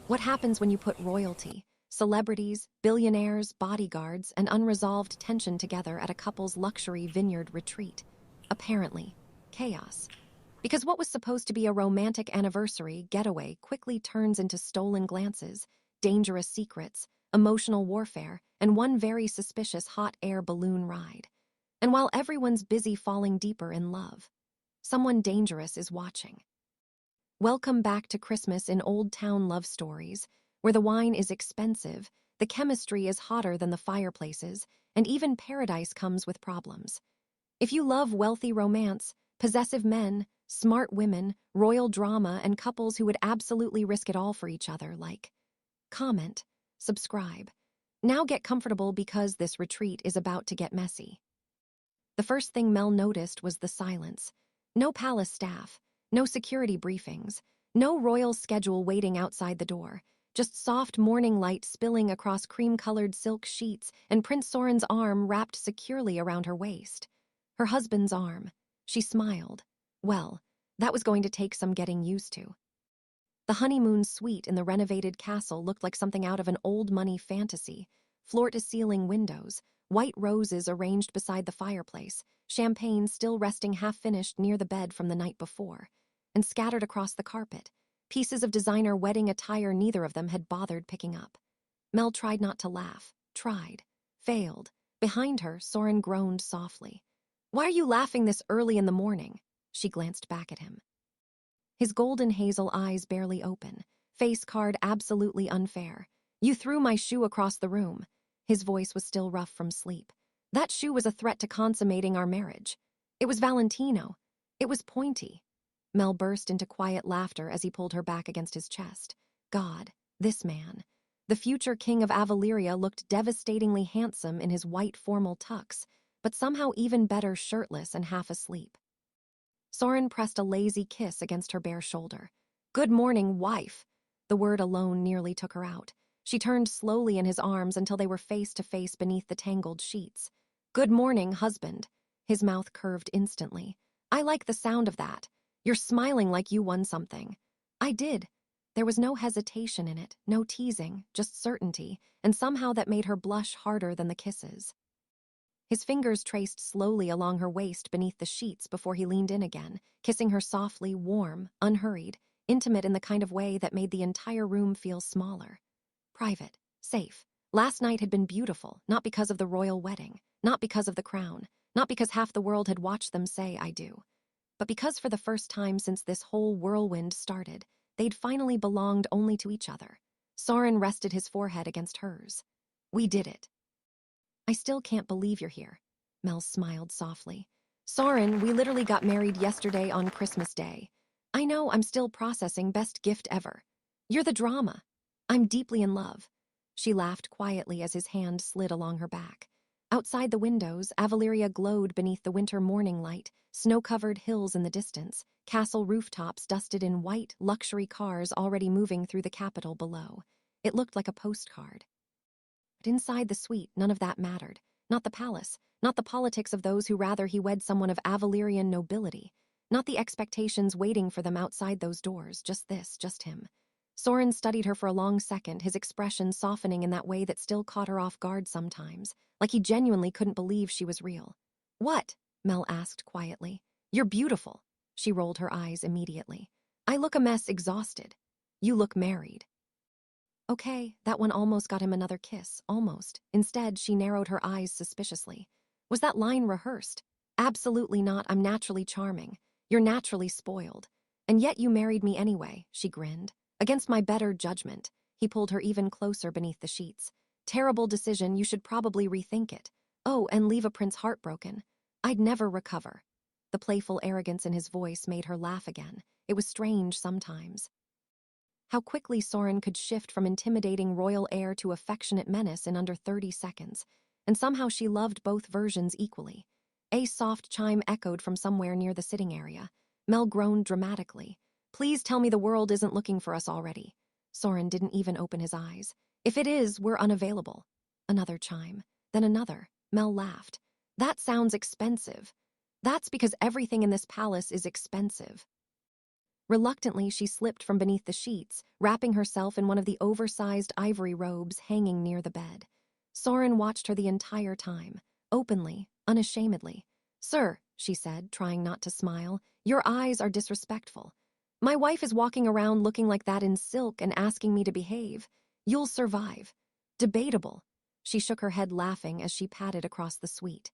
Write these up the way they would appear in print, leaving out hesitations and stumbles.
What happens when you put royalty, celebrities, billionaires, bodyguards, and unresolved tension together at a couple's luxury vineyard retreat? Apparently, chaos. Because what was supposed to be a romantic anniversary getaway quickly turns into stolen glances, dangerous secrets, emotional warfare, and one very suspicious hot air balloon ride. And while everyone's busy falling deeper in love, someone dangerous is watching. Welcome back to Christmas in Old Towne Love Stories, where the wine is expensive, the chemistry is hotter than the fireplaces, and even paradise comes with problems. If you love wealthy romance, possessive men, smart women, royal drama, and couples who would absolutely risk it all for each other, like, comment, subscribe. Now get comfortable because this retreat is about to get messy. The first thing Mel noticed was the silence. No palace staff, no security briefings, no royal schedule waiting outside the door, just soft morning light spilling across cream-colored silk sheets and Prince Sorin's arm wrapped securely around her waist. Her husband's arm. She smiled. Well, that was going to take some getting used to. The honeymoon suite in the renovated castle looked like something out of an old-money fantasy. Floor-to-ceiling windows, white roses arranged beside the fireplace, champagne still resting half-finished near the bed from the night before, and scattered across the carpet, pieces of designer wedding attire neither of them had bothered picking up. Mel tried not to laugh, tried, failed. Behind her, Sorin groaned softly. "Why are you laughing this early in the morning?" She glanced back at him. His golden hazel eyes barely open, face card absolutely unfair. "You threw my shoe across the room." His voice was still rough from sleep. "That shoe was a threat to consummating our marriage. It was Valentino. It was pointy." Mel burst into quiet laughter as he pulled her back against his chest. God, this man. The future king of Avaleria looked devastatingly handsome in his white formal tux, but somehow even better shirtless and half asleep. Sorin pressed a lazy kiss against her bare shoulder. "Good morning, wife." The word alone nearly took her out. She turned slowly in his arms until they were face to face beneath the tangled sheets. "Good morning, husband." His mouth curved instantly. "I like the sound of that. You're smiling like you won something." "I did." There was no hesitation in it, no teasing, just certainty, and somehow that made her blush harder than the kisses. His fingers traced slowly along her waist beneath the sheets before he leaned in again, kissing her softly, warm, unhurried, intimate in the kind of way that made the entire room feel smaller. Private, safe. Last night had been beautiful, not because of the royal wedding, not because of the crown, not because half the world had watched them say "I do," but because for the first time since this whole whirlwind started, they'd finally belonged only to each other. Sorin rested his forehead against hers. "We did it." "I still can't believe you're here." Mel smiled softly. "Sorin, we literally got married yesterday on Christmas Day. I know, I'm still processing, best gift ever. You're the drama. I'm deeply in love." She laughed quietly as his hand slid along her back. Outside the windows, Avaleria glowed beneath the winter morning light, snow-covered hills in the distance, castle rooftops dusted in white, luxury cars already moving through the capital below. It looked like a postcard. But inside the suite, none of that mattered. Not the palace, not the politics of those who rather he wed someone of Avalerian nobility, not the expectations waiting for them outside those doors, just this, just him. Sorin studied her for a long second, his expression softening in that way that still caught her off guard sometimes, like he genuinely couldn't believe she was real. "What?" Mel asked quietly. "You're beautiful." She rolled her eyes immediately. "I look a mess exhausted. You look married." Okay, that one almost got him another kiss, almost. Instead, she narrowed her eyes suspiciously. Was that line rehearsed? "Absolutely not, I'm naturally charming. You're naturally spoiled. And yet you married me anyway," she grinned. "Against my better judgment." He pulled her even closer beneath the sheets. "Terrible decision, you should probably rethink it. Oh, and leave a prince heartbroken. I'd never recover." The playful arrogance in his voice made her laugh again. It was strange sometimes. How quickly Sorin could shift from intimidating royal heir to affectionate menace in under 30 seconds, and somehow she loved both versions equally. A soft chime echoed from somewhere near the sitting area. Mel groaned dramatically. "Please tell me the world isn't looking for us already." Sorin didn't even open his eyes. "If it is, we're unavailable." Another chime, then another. Mel laughed. "That sounds expensive." "That's because everything in this palace is expensive." Reluctantly, she slipped from beneath the sheets, wrapping herself in one of the oversized ivory robes hanging near the bed. Sorin watched her the entire time, openly, unashamedly. "Sir," she said, trying not to smile, "your eyes are disrespectful. My wife is walking around looking like that in silk and asking me to behave. You'll survive." "Debatable." She shook her head, laughing as she padded across the suite.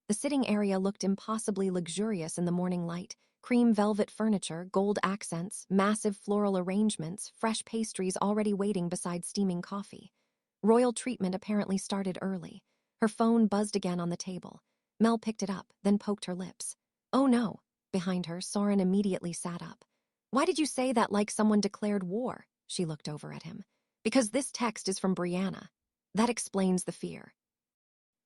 The sitting area looked impossibly luxurious in the morning light. Cream velvet furniture, gold accents, massive floral arrangements, fresh pastries already waiting beside steaming coffee. Royal treatment apparently started early. Her phone buzzed again on the table. Mel picked it up, then poked her lips. "Oh no." Behind her, Soren immediately sat up. "Why did you say that like someone declared war?" She looked over at him. "Because this text is from Brianna. That explains the fear."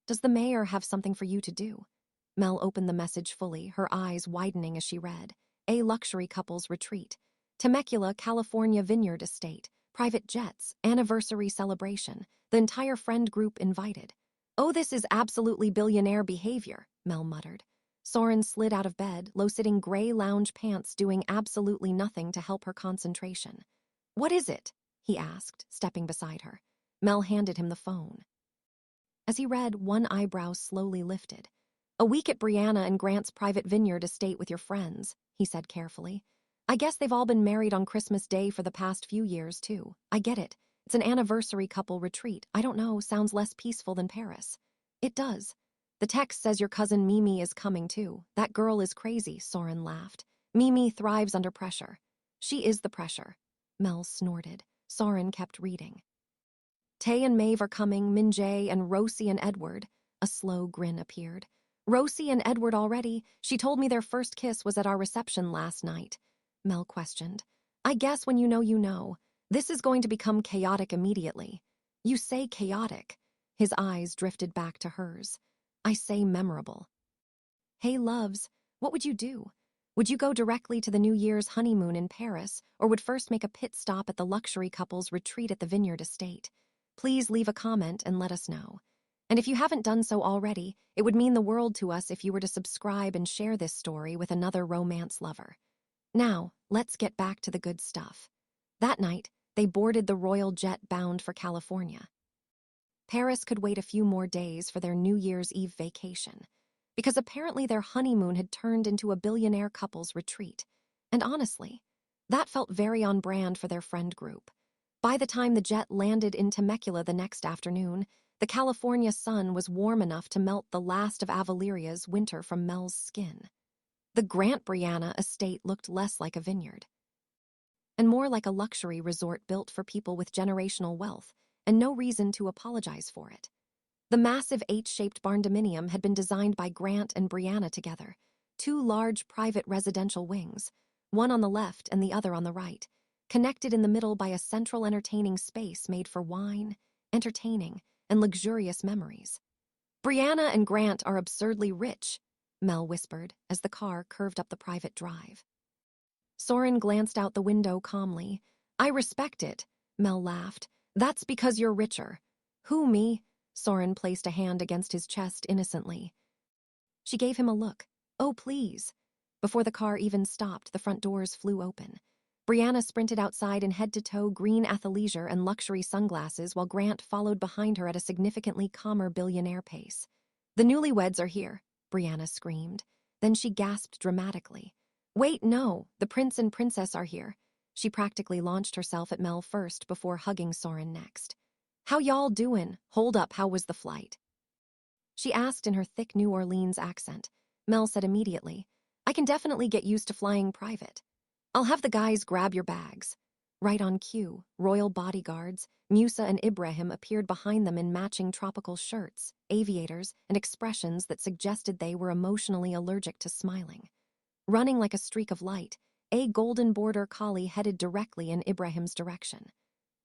"Does the mayor have something for you to do?" Mel opened the message fully, her eyes widening as she read. "A luxury couple's retreat. Temecula, California Vineyard Estate. Private jets. Anniversary celebration. The entire friend group invited." "Oh, this is absolutely billionaire behavior," Mel muttered. Soren slid out of bed, low-sitting gray lounge pants doing absolutely nothing to help her concentration. "What is it?" he asked, stepping beside her. Mel handed him the phone. As he read, one eyebrow slowly lifted. "A week at Brianna and Grant's private vineyard estate with your friends," he said carefully. "I guess they've all been married on Christmas Day for the past few years, too. I get it. It's an anniversary couple retreat. I don't know, sounds less peaceful than Paris." "It does. The text says your cousin Mee-Mee is coming, too. That girl is crazy," Soren laughed. "Mee-Mee thrives under pressure." "She is the pressure." Mel snorted. Soren kept reading. "Tay and Maeve are coming, MinJae and Rosie and Edward." A slow grin appeared. "Rosie and Edward already? She told me their first kiss was at our reception last night." Mel questioned. "I guess when you know, you know. This is going to become chaotic immediately." "You say chaotic." His eyes drifted back to hers. "I say memorable." "Hey, loves, what would you do? Would you go directly to the New Year's honeymoon in Paris, or would first make a pit stop at the luxury couple's retreat at the Vineyard estate? Please leave a comment and let us know. And if you haven't done so already, it would mean the world to us if you were to subscribe and share this story with another romance lover. Now, let's get back to the good stuff. That night, they boarded the royal jet bound for California. Paris could wait a few more days for their New Year's Eve vacation, because apparently their honeymoon had turned into a billionaire couple's retreat. And honestly, that felt very on brand for their friend group. By the time the jet landed in Temecula the next afternoon, the California sun was warm enough to melt the last of Avaleria's winter from Mel's skin. The Grant Brianna estate looked less like a vineyard, and more like a luxury resort built for people with generational wealth, and no reason to apologize for it. The massive H-shaped barndominium had been designed by Grant and Brianna together, two large private residential wings, one on the left and the other on the right, connected in the middle by a central entertaining space made for wine, entertaining, and luxurious memories. "Brianna and Grant are absurdly rich," Mel whispered as the car curved up the private drive. Sorin glanced out the window calmly. "I respect it," Mel laughed. "That's because you're richer." "Who, me?" Sorin placed a hand against his chest innocently. She gave him a look. "Oh, please." Before the car even stopped, the front doors flew open. Brianna sprinted outside in head-to-toe green athleisure and luxury sunglasses, while Grant followed behind her at a significantly calmer billionaire pace. "The newlyweds are here," Brianna screamed. Then she gasped dramatically. "Wait, no, the prince and princess are here." She practically launched herself at Mel first before hugging Sorin next. "How y'all doin'? Hold up, how was the flight?" She asked in her thick New Orleans accent. Mel said immediately, "I can definitely get used to flying private. I'll have the guys grab your bags." Right on cue, royal bodyguards, Musa and Ibrahim, appeared behind them in matching tropical shirts, aviators, and expressions that suggested they were emotionally allergic to smiling. Running like a streak of light, a golden border collie headed directly in Ibrahim's direction.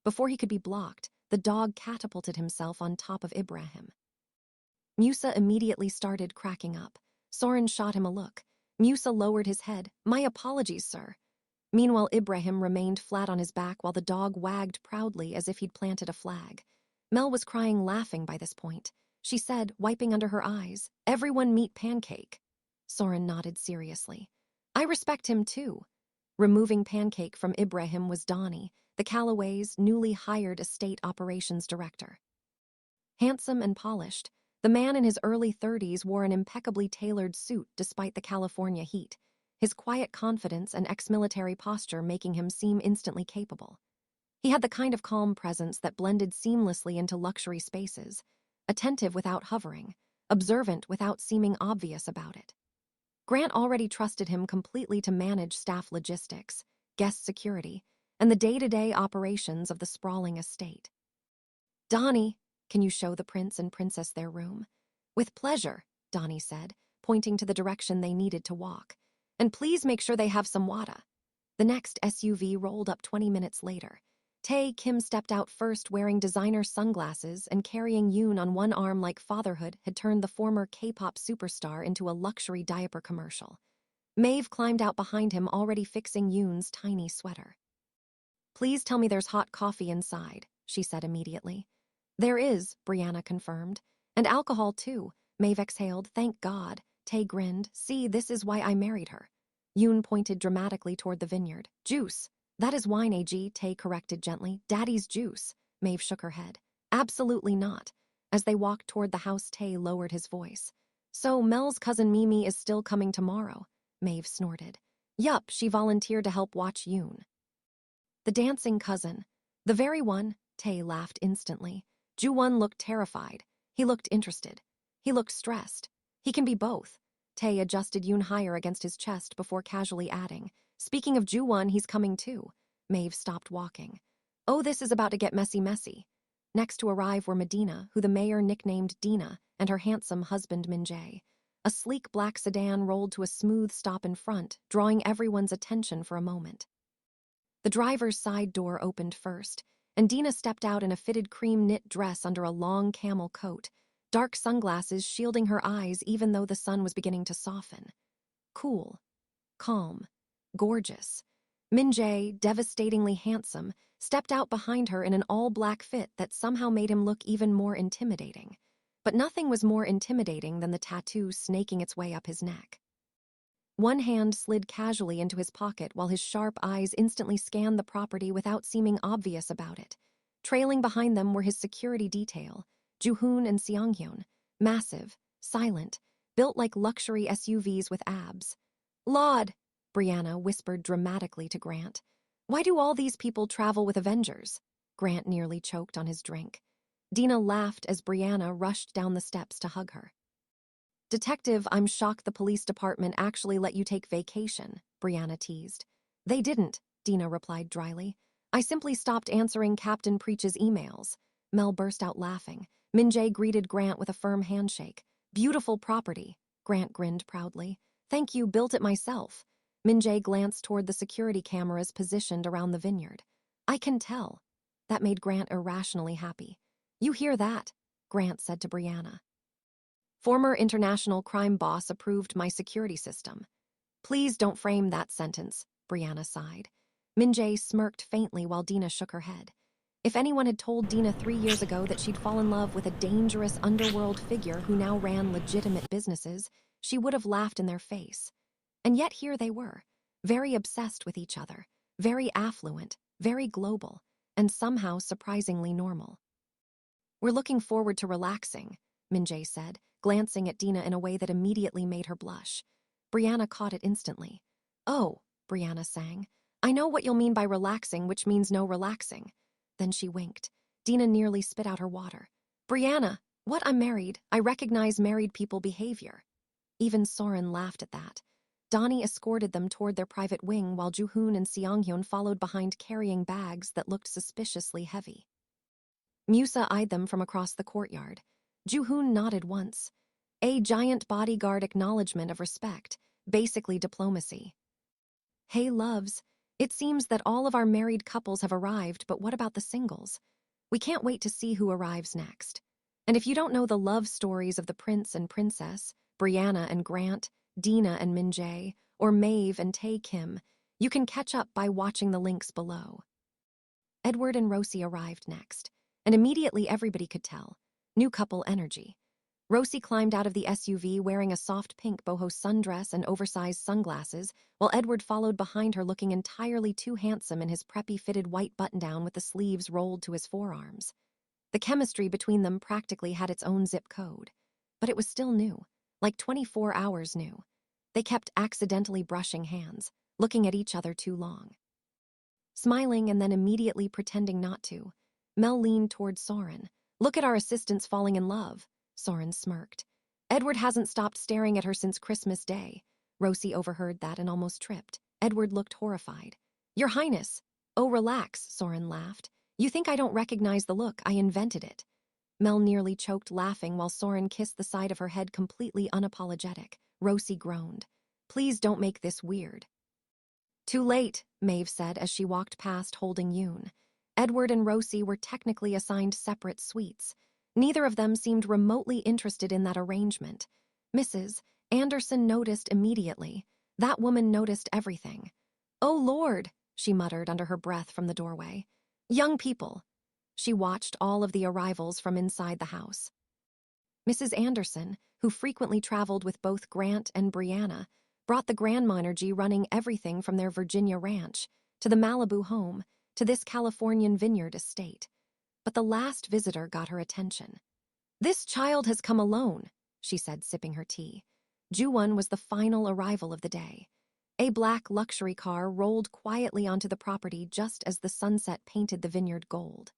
Before he could be blocked, the dog catapulted himself on top of Ibrahim. Musa immediately started cracking up. Sorin shot him a look. Musa lowered his head. "My apologies, sir." Meanwhile, Ibrahim remained flat on his back while the dog wagged proudly as if he'd planted a flag. Mel was crying laughing by this point. She said, wiping under her eyes, "Everyone meet Pancake." Sorin nodded seriously. "I respect him too." Removing pancake from Ibrahim was Donnie, the Callaway's newly hired estate operations director. Handsome and polished, the man in his early 30s wore an impeccably tailored suit despite the California heat, his quiet confidence and ex-military posture making him seem instantly capable. He had the kind of calm presence that blended seamlessly into luxury spaces, attentive without hovering, observant without seeming obvious about it. Grant already trusted him completely to manage staff logistics, guest security, and the day-to-day operations of the sprawling estate. "Donnie, can you show the prince and princess their room?" "With pleasure," Donnie said, pointing to the direction they needed to walk. "And please make sure they have some water." The next SUV rolled up 20 minutes later. Kim stepped out first wearing designer sunglasses and carrying Yoon on one arm like fatherhood had turned the former K-pop superstar into a luxury diaper commercial. Maeve climbed out behind him already fixing Yoon's tiny sweater. "Please tell me there's hot coffee inside," she said immediately. "There is," Brianna confirmed. "And alcohol too," Maeve exhaled. "Thank God." Tae grinned. "See, this is why I married her." Yoon pointed dramatically toward the vineyard. "Juice." "That is wine, AG," Tae corrected gently. "Daddy's juice." Maeve shook her head. "Absolutely not." As they walked toward the house, Tae lowered his voice. "So Mel's cousin Mee-Mee is still coming tomorrow," Maeve snorted. "Yup, she volunteered to help watch Yoon." "The dancing cousin. The very one," Tae laughed instantly. Joo-Won looked terrified. He looked interested. He looked stressed. "He can be both." Tae adjusted Yoon higher against his chest before casually adding, "Speaking of Joo-Won, he's coming too." Maeve stopped walking. "Oh, this is about to get messy. Next to arrive were Madinah, who the mayor nicknamed Dina, and her handsome husband MinJae. A sleek black sedan rolled to a smooth stop in front, drawing everyone's attention for a moment. The driver's side door opened first, and Dina stepped out in a fitted cream knit dress under a long camel coat, dark sunglasses shielding her eyes even though the sun was beginning to soften. Cool. Calm. Gorgeous. MinJae, devastatingly handsome, stepped out behind her in an all-black fit that somehow made him look even more intimidating. But nothing was more intimidating than the tattoo snaking its way up his neck. One hand slid casually into his pocket while his sharp eyes instantly scanned the property without seeming obvious about it. Trailing behind them were his security detail, Joo-Hoon and Seong-hyun, massive, silent, built like luxury SUVs with abs. "Lord," Brianna whispered dramatically to Grant. "Why do all these people travel with Avengers?" Grant nearly choked on his drink. Dina laughed as Brianna rushed down the steps to hug her. "Detective, I'm shocked the police department actually let you take vacation," Brianna teased. "They didn't," Dina replied dryly. "I simply stopped answering Captain Preach's emails." Mel burst out laughing. MinJae greeted Grant with a firm handshake. "Beautiful property," Grant grinned proudly. "Thank you, built it myself." MinJae glanced toward the security cameras positioned around the vineyard. "I can tell." That made Grant irrationally happy. "You hear that?" Grant said to Brianna. "Former international crime boss approved my security system." "Please don't frame that sentence," Brianna sighed. MinJae smirked faintly while Dina shook her head. If anyone had told Dina 3 years ago that she'd fall in love with a dangerous underworld figure who now ran legitimate businesses, she would have laughed in their face. And yet here they were, very obsessed with each other, very affluent, very global, and somehow surprisingly normal. "We're looking forward to relaxing," MinJae said, glancing at Dina in a way that immediately made her blush. Brianna caught it instantly. "Oh," Brianna sang, "I know what you'll mean by relaxing, which means no relaxing." Then she winked. Dina nearly spit out her water. "Brianna, what? I'm married. I recognize married people behavior." Even Sorin laughed at that. Donnie escorted them toward their private wing while Joo-Hoon and Seong-hyun followed behind carrying bags that looked suspiciously heavy. Musa eyed them from across the courtyard. Joo-Hoon nodded once. A giant bodyguard acknowledgement of respect, basically diplomacy. "Hey, loves, it seems that all of our married couples have arrived, but what about the singles? We can't wait to see who arrives next. And if you don't know the love stories of the prince and princess, Brianna and Grant, Dina and MinJae, or Maeve and Tae Kim, you can catch up by watching the links below." Edward and Rosie arrived next, and immediately everybody could tell. New couple energy. Rosie climbed out of the SUV wearing a soft pink boho sundress and oversized sunglasses, while Edward followed behind her looking entirely too handsome in his preppy fitted white button-down with the sleeves rolled to his forearms. The chemistry between them practically had its own zip code. But it was still new, like 24 hours new. They kept accidentally brushing hands, looking at each other too long. Smiling and then immediately pretending not to, Mel leaned toward Sorin. "Look at our assistants falling in love," Sorin smirked. "Edward hasn't stopped staring at her since Christmas Day." Rosie overheard that and almost tripped. Edward looked horrified. "Your Highness." "Oh, relax," Sorin laughed. "You think I don't recognize the look? I invented it." Mel nearly choked laughing while Sorin kissed the side of her head completely unapologetic. Rosie groaned. "Please don't make this weird." "Too late," Maeve said as she walked past holding Yoon. Edward and Rosie were technically assigned separate suites. Neither of them seemed remotely interested in that arrangement. Mrs. Anderson noticed immediately. That woman noticed everything. "Oh, Lord," she muttered under her breath from the doorway. "Young people." She watched all of the arrivals from inside the house. Mrs. Anderson, who frequently traveled with both Grant and Brianna, brought the grandmonergy running everything from their Virginia ranch to the Malibu home to this Californian vineyard estate. But the last visitor got her attention. "This child has come alone," she said, sipping her tea. Joo-Won was the final arrival of the day. A black luxury car rolled quietly onto the property just as the sunset painted the vineyard gold.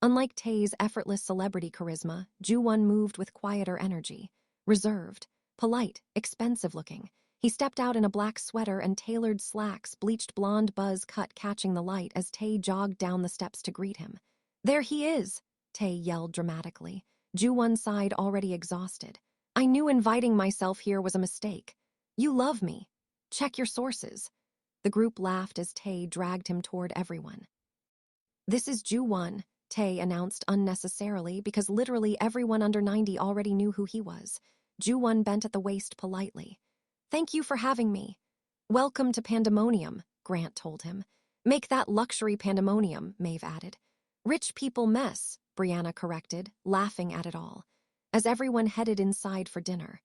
Unlike Tae's effortless celebrity charisma, Joo-Won moved with quieter energy. Reserved, polite, expensive-looking. He stepped out in a black sweater and tailored slacks, bleached blonde buzz cut catching the light as Tae jogged down the steps to greet him. "There he is," Tae yelled dramatically. Joo-Won sighed, already exhausted. "I knew inviting myself here was a mistake. You love me. Check your sources." The group laughed as Tae dragged him toward everyone. "This is Joo-Won," Tae announced unnecessarily because literally everyone under 90 already knew who he was. Joo-Won bent at the waist politely. "Thank you for having me." "Welcome to Pandemonium," Grant told him. "Make that luxury pandemonium," Maeve added. "Rich people mess," Brianna corrected, laughing at it all, as everyone headed inside for dinner.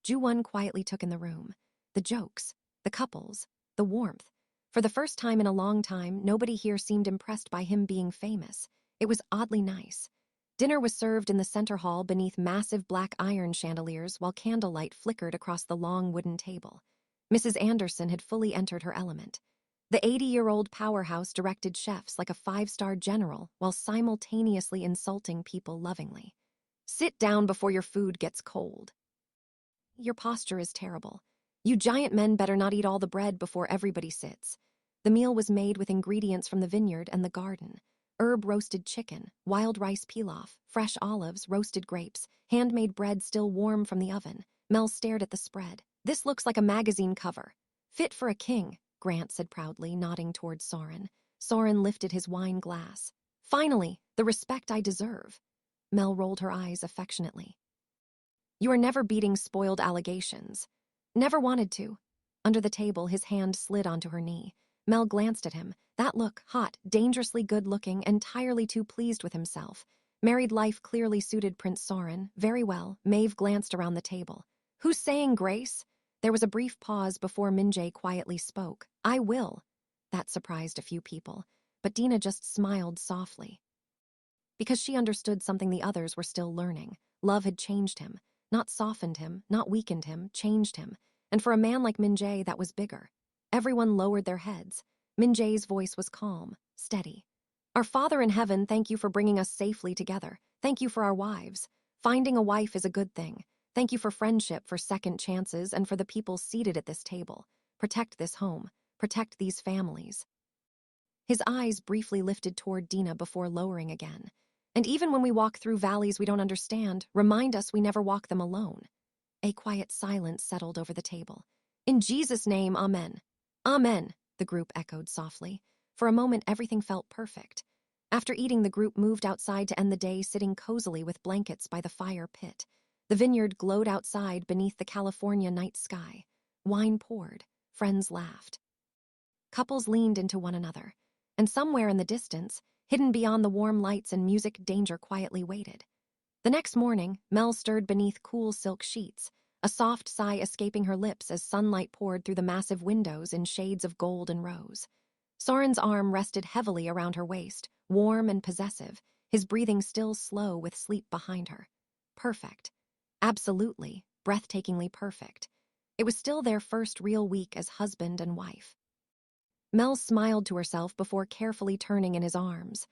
Joo-Won quietly took in the room. The jokes, the couples, the warmth. For the first time in a long time, nobody here seemed impressed by him being famous. It was oddly nice. Dinner was served in the center hall beneath massive black iron chandeliers while candlelight flickered across the long wooden table. Mrs. Anderson had fully entered her element. The 80-year-old powerhouse directed chefs like a five-star general while simultaneously insulting people lovingly. "Sit down before your food gets cold." "Your posture is terrible. You giant men better not eat all the bread before everybody sits." The meal was made with ingredients from the vineyard and the garden. Herb roasted chicken, wild rice pilaf, fresh olives, roasted grapes, handmade bread still warm from the oven. Mel stared at the spread. "This looks like a magazine cover." "Fit for a king," Grant said proudly, nodding toward Sorin. Sorin lifted his wine glass. "Finally, the respect I deserve." Mel rolled her eyes affectionately. "You are never beating spoiled allegations." "Never wanted to." Under the table, his hand slid onto her knee. Mel glanced at him. That look, hot, dangerously good-looking, entirely too pleased with himself. Married life clearly suited Prince Sorin. Very well. Maeve glanced around the table. "Who's saying grace?" There was a brief pause before MinJae quietly spoke. "I will." That surprised a few people, but Dina just smiled softly. Because she understood something the others were still learning. Love had changed him. Not softened him, not weakened him, changed him. And for a man like MinJae, that was bigger. Everyone lowered their heads. MinJae's voice was calm, steady. "Our Father in heaven, thank you for bringing us safely together. Thank you for our wives. Finding a wife is a good thing. Thank you for friendship, for second chances, and for the people seated at this table. Protect this home. Protect these families." His eyes briefly lifted toward Dina before lowering again. "And even when we walk through valleys we don't understand, remind us we never walk them alone." A quiet silence settled over the table. "In Jesus' name, amen." "Amen," the group echoed softly. For a moment, everything felt perfect. After eating, the group moved outside to end the day sitting cozily with blankets by the fire pit. The vineyard glowed outside beneath the California night sky. Wine poured. Friends laughed. Couples leaned into one another. And somewhere in the distance, hidden beyond the warm lights and music, danger quietly waited. The next morning, Mel stirred beneath cool silk sheets, a soft sigh escaping her lips as sunlight poured through the massive windows in shades of gold and rose. Soren's arm rested heavily around her waist, warm and possessive, his breathing still slow with sleep behind her. Perfect. Absolutely, breathtakingly perfect. It was still their first real week as husband and wife. Mel smiled to herself before carefully turning in his arms.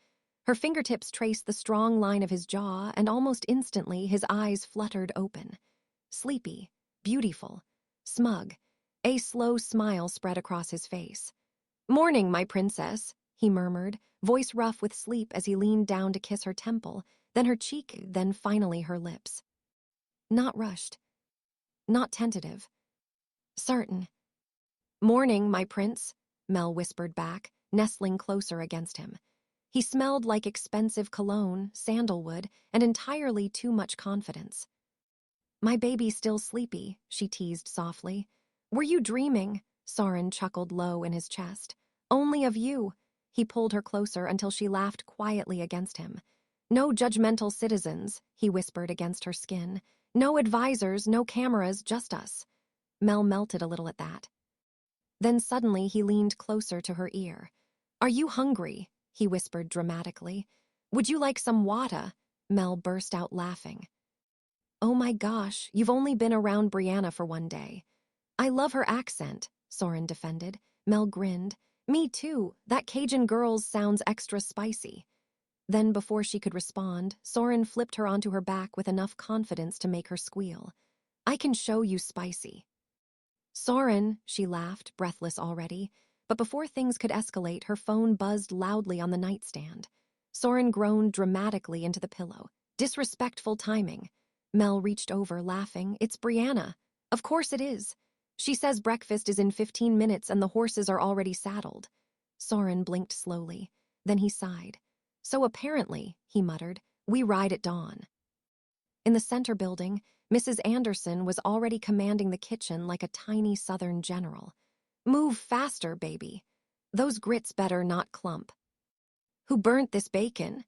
Her fingertips traced the strong line of his jaw, and almost instantly his eyes fluttered open. Sleepy, beautiful, smug. A slow smile spread across his face. "Morning, my princess," he murmured, voice rough with sleep as he leaned down to kiss her temple, then her cheek, then finally her lips. Not rushed. Not tentative. Certain. "Morning, my prince," Mel whispered back, nestling closer against him. He smelled like expensive cologne, sandalwood, and entirely too much confidence. "My baby's still sleepy," she teased softly. "Were you dreaming?" Sorin chuckled low in his chest. "Only of you." He pulled her closer until she laughed quietly against him. "No judgmental citizens," he whispered against her skin. "No advisors, no cameras, just us." Mel melted a little at that. Then suddenly he leaned closer to her ear. "Are you hungry?" he whispered dramatically. "Would you like some water?" Mel burst out laughing. "Oh my gosh, you've only been around Brianna for one day." "I love her accent," Sorin defended. Mel grinned. "Me too, that Cajun girl's sounds extra spicy." Then before she could respond, Sorin flipped her onto her back with enough confidence to make her squeal. "I can show you spicy." "Sorin," she laughed, breathless already. But before things could escalate, her phone buzzed loudly on the nightstand. Sorin groaned dramatically into the pillow. Disrespectful timing. Mel reached over, laughing. "It's Brianna." "Of course it is. She says breakfast is in 15 minutes and the horses are already saddled." Sorin blinked slowly. Then he sighed. "So apparently," he muttered, "we ride at dawn." In the center building, Mrs. Anderson was already commanding the kitchen like a tiny Southern general. "Move faster, baby. Those grits better not clump." "Who burnt this bacon?"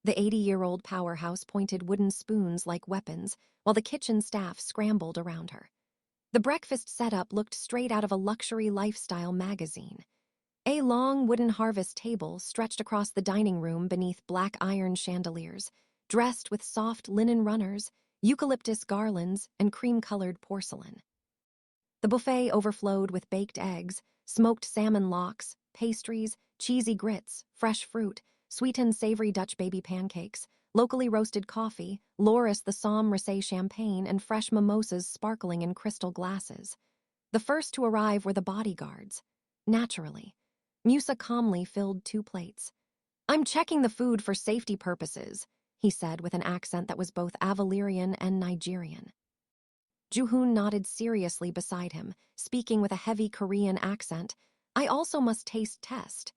The 80-year-old powerhouse pointed wooden spoons like weapons, while the kitchen staff scrambled around her. The breakfast setup looked straight out of a luxury lifestyle magazine. A long wooden harvest table stretched across the dining room beneath black iron chandeliers, dressed with soft linen runners, eucalyptus garlands, and cream-colored porcelain. The buffet overflowed with baked eggs, smoked salmon lox, pastries, cheesy grits, fresh fruit, sweet and savory Dutch baby pancakes, locally roasted coffee, Loris the Somme Rosé champagne, and fresh mimosas sparkling in crystal glasses. The first to arrive were the bodyguards. Naturally. Musa calmly filled 2 plates. "I'm checking the food for safety purposes," he said with an accent that was both Avalerian and Nigerian. Joo-Won nodded seriously beside him, speaking with a heavy Korean accent. "I also must taste test."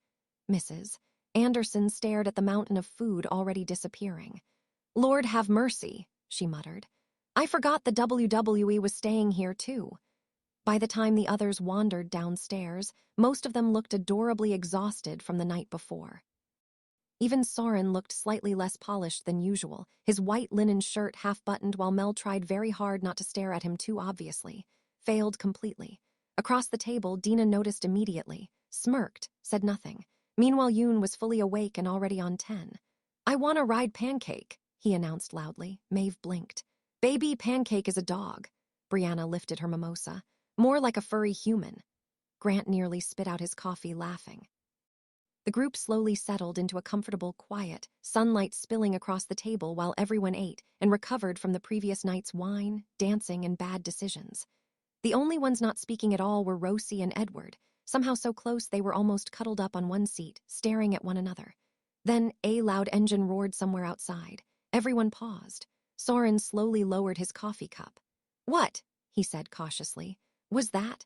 Mrs. Anderson stared at the mountain of food already disappearing. "Lord have mercy," she muttered. "I forgot the WWE was staying here too." By the time the others wandered downstairs, most of them looked adorably exhausted from the night before. Even Sorin looked slightly less polished than usual, his white linen shirt half-buttoned while Mel tried very hard not to stare at him too obviously. Failed completely. Across the table, Dina noticed immediately, smirked, said nothing. Meanwhile, Yoon was fully awake and already on 10. "I want a ride pancake," he announced loudly. Maeve blinked. "Baby pancake is a dog." Brianna lifted her mimosa. "More like a furry human." Grant nearly spit out his coffee, laughing. The group slowly settled into a comfortable quiet, sunlight spilling across the table while everyone ate and recovered from the previous night's wine, dancing, and bad decisions. The only ones not speaking at all were Rosie and Edward, somehow so close they were almost cuddled up on one seat, staring at one another. Then a loud engine roared somewhere outside. Everyone paused. Sorin slowly lowered his coffee cup. "What?" he said cautiously. "Was that?"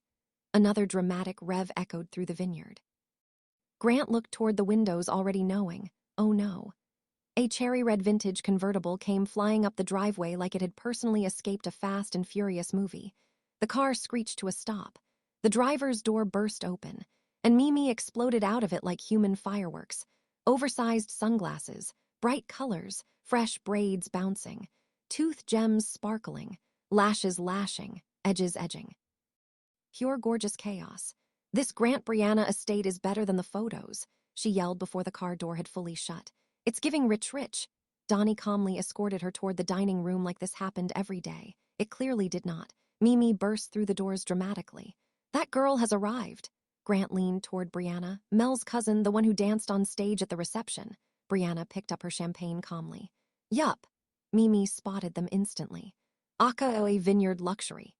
Another dramatic rev echoed through the vineyard. Grant looked toward the windows already knowing, oh no. A cherry-red vintage convertible came flying up the driveway like it had personally escaped a Fast and Furious movie. The car screeched to a stop. The driver's door burst open, and Mee-Mee exploded out of it like human fireworks. Oversized sunglasses, bright colors, fresh braids bouncing. tooth gems sparkling, lashes lashing, edges edging. Pure gorgeous chaos. This Grant Brianna estate is better than the photos, she yelled before the car door had fully shut. It's giving rich. Donnie calmly escorted her toward the dining room like this happened every day. It clearly did not. Mee-Mee burst through the doors dramatically. That girl has arrived. Grant leaned toward Brianna, Mel's cousin, the one who danced on stage at the reception. Brianna picked up her champagne calmly. Yup. Mee-Mee spotted them instantly. Aka Vineyard luxury.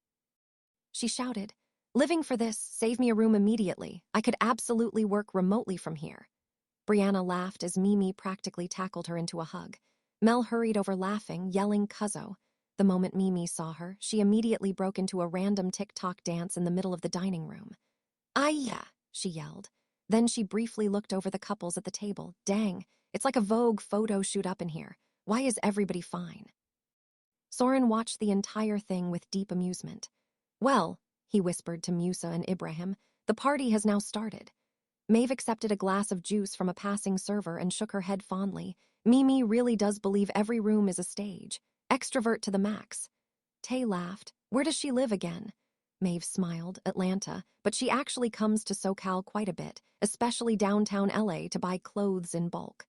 She shouted, living for this, save me a room immediately. I could absolutely work remotely from here. Brianna laughed as Mee-Mee practically tackled her into a hug. Mel hurried over laughing, yelling Cuzzo. The moment Mee-Mee saw her, she immediately broke into a random TikTok dance in the middle of the dining room. Ayya, she yelled. Then she briefly looked over the couples at the table. Dang, it's like a Vogue photo shoot up in here. Why is everybody fine? Sorin watched the entire thing with deep amusement. Well, he whispered to Musa and Ibrahim, the party has now started. Maeve accepted a glass of juice from a passing server and shook her head fondly. Mee-Mee really does believe every room is a stage. Extrovert to the max. Tay laughed. Where does she live again? Maeve smiled. Atlanta, but she actually comes to SoCal quite a bit, especially downtown LA, to buy clothes in bulk.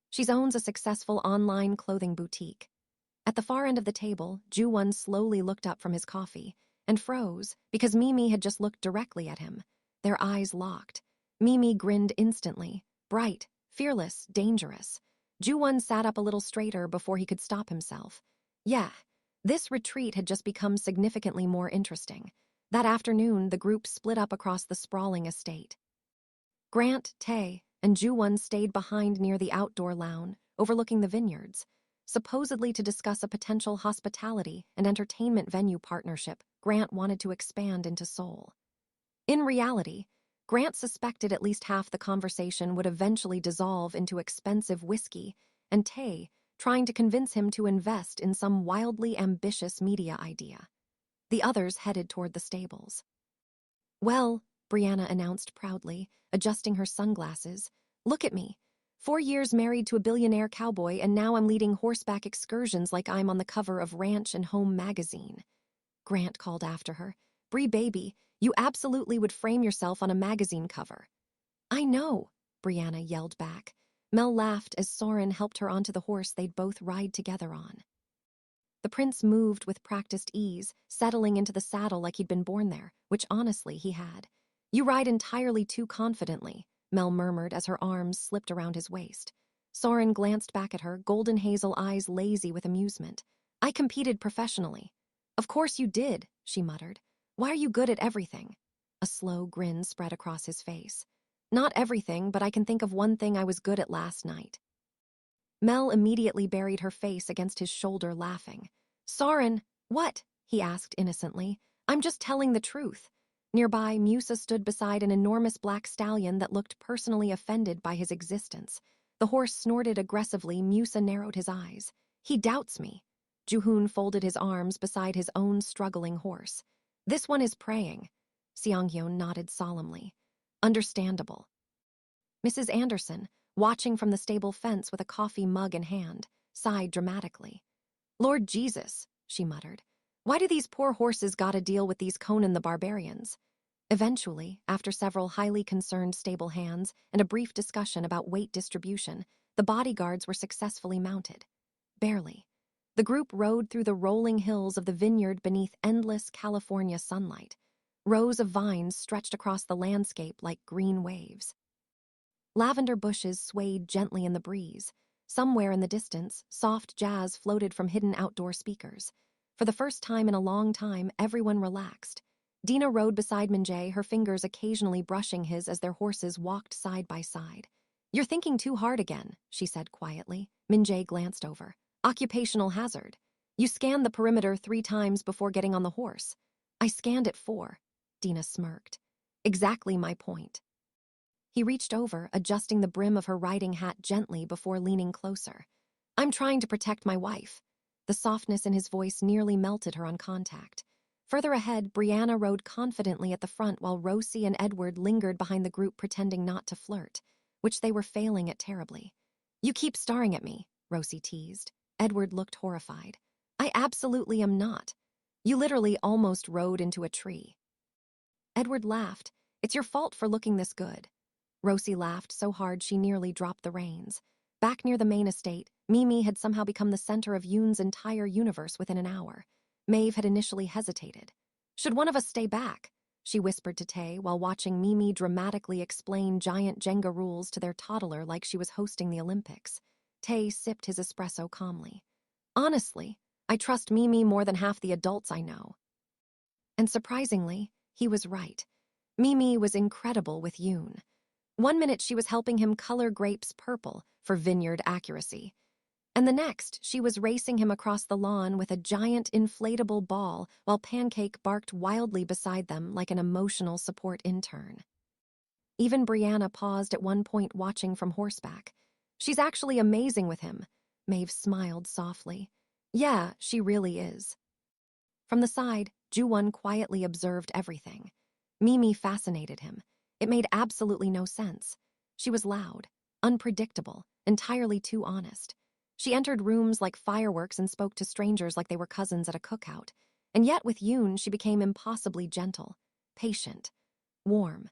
She owns a successful online clothing boutique. At the far end of the table, Joo-Won slowly looked up from his coffee and froze because Mee-Mee had just looked directly at him. Their eyes locked. Mee-Mee grinned instantly. Bright, fearless, dangerous. Joo-Won sat up a little straighter before he could stop himself. Yeah, this retreat had just become significantly more interesting. That afternoon, the group split up across the sprawling estate. Grant, Tay, and Joo-Won stayed behind near the outdoor lounge, overlooking the vineyards, supposedly to discuss a potential hospitality and entertainment venue partnership Grant wanted to expand into Seoul. In reality, Grant suspected at least half the conversation would eventually dissolve into expensive whiskey and Tay trying to convince him to invest in some wildly ambitious media idea. The others headed toward the stables. Well, Brianna announced proudly, adjusting her sunglasses, look at me. 4 years married to a billionaire cowboy, and now I'm leading horseback excursions like I'm on the cover of Ranch and Home magazine. Grant called after her, Bree baby, you absolutely would frame yourself on a magazine cover. I know, Brianna yelled back. Mel laughed as Sorin helped her onto the horse they'd both ride together on. The prince moved with practiced ease, settling into the saddle like he'd been born there, which honestly he had. You ride entirely too confidently, Mel murmured as her arms slipped around his waist. Sorin glanced back at her, golden hazel eyes lazy with amusement. I competed professionally. Of course you did, she muttered. Why are you good at everything? A slow grin spread across his face. Not everything, but I can think of one thing I was good at last night. Mel immediately buried her face against his shoulder, laughing. Sorin, what? He asked innocently. I'm just telling the truth. Nearby, Musa stood beside an enormous black stallion that looked personally offended by his existence. The horse snorted aggressively. Musa narrowed his eyes. He doubts me. Joo-Hoon folded his arms beside his own struggling horse. This one is praying. Seong-Hyeon nodded solemnly. Understandable. Mrs. Anderson, watching from the stable fence with a coffee mug in hand, sighed dramatically. Lord Jesus, she muttered. Why do these poor horses gotta deal with these Conan the Barbarians? Eventually, after several highly concerned stable hands and a brief discussion about weight distribution, the bodyguards were successfully mounted. Barely. The group rode through the rolling hills of the vineyard beneath endless California sunlight. Rows of vines stretched across the landscape like green waves. Lavender bushes swayed gently in the breeze. Somewhere in the distance, soft jazz floated from hidden outdoor speakers. For the first time in a long time, everyone relaxed. Dina rode beside MinJae, her fingers occasionally brushing his as their horses walked side by side. You're thinking too hard again, she said quietly. MinJae glanced over. Occupational hazard. You scanned the perimeter 3 times before getting on the horse. I scanned it 4. Dina smirked. Exactly my point. He reached over, adjusting the brim of her riding hat gently before leaning closer. I'm trying to protect my wife. The softness in his voice nearly melted her on contact. Further ahead, Brianna rode confidently at the front while Rosie and Edward lingered behind the group pretending not to flirt, which they were failing at terribly. You keep staring at me, Rosie teased. Edward looked horrified. I absolutely am not. You literally almost rode into a tree. Edward laughed. It's your fault for looking this good. Rosie laughed so hard she nearly dropped the reins. Back near the main estate, Mee-Mee had somehow become the center of Yoon's entire universe within an hour. Maeve had initially hesitated. Should one of us stay back? She whispered to Tae while watching Mee-Mee dramatically explain giant Jenga rules to their toddler like she was hosting the Olympics. Tae sipped his espresso calmly. Honestly, I trust Mee-Mee more than half the adults I know. And surprisingly, he was right. Mee-Mee was incredible with Yoon. One minute she was helping him color grapes purple for vineyard accuracy, and the next she was racing him across the lawn with a giant inflatable ball while Pancake barked wildly beside them like an emotional support intern. Even Brianna paused at one point watching from horseback. She's actually amazing with him. Maeve smiled softly. Yeah, she really is. From the side, Joo-Won quietly observed everything. Mee-Mee fascinated him. It made absolutely no sense. She was loud, unpredictable, entirely too honest. She entered rooms like fireworks and spoke to strangers like they were cousins at a cookout. And yet with Yoon, she became impossibly gentle, patient, warm.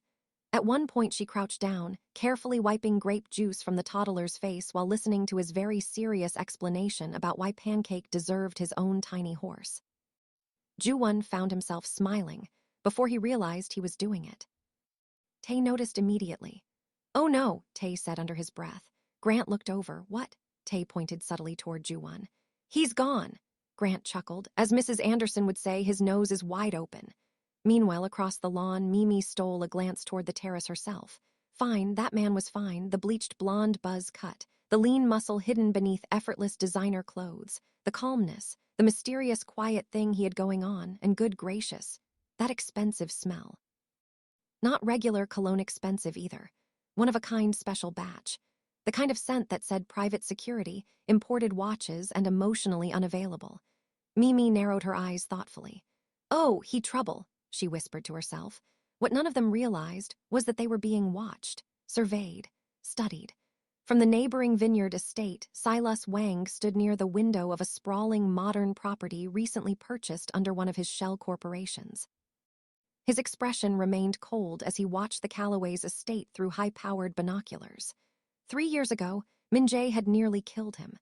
At one point she crouched down, carefully wiping grape juice from the toddler's face while listening to his very serious explanation about why Pancake deserved his own tiny horse. Joo-Won found himself smiling before he realized he was doing it. Tae noticed immediately. Oh no, Tae said under his breath. Grant looked over. What? Tae pointed subtly toward Joo-Won. He's gone, Grant chuckled. As Mrs. Anderson would say, his nose is wide open. Meanwhile, across the lawn, Mee-Mee stole a glance toward the terrace herself. Fine, that man was fine, the bleached blonde buzz cut, the lean muscle hidden beneath effortless designer clothes, the calmness, the mysterious quiet thing he had going on, and good gracious, that expensive smell. Not regular cologne expensive either. One-of-a-kind special batch. The kind of scent that said private security, imported watches, and emotionally unavailable. Mee-Mee narrowed her eyes thoughtfully. Oh, he trouble, she whispered to herself. What none of them realized was that they were being watched, surveyed, studied. From the neighboring Vineyard estate, Silas Wang stood near the window of a sprawling modern property recently purchased under one of his shell corporations. His expression remained cold as he watched the Callaways' estate through high-powered binoculars. 3 years ago, MinJae had nearly killed him.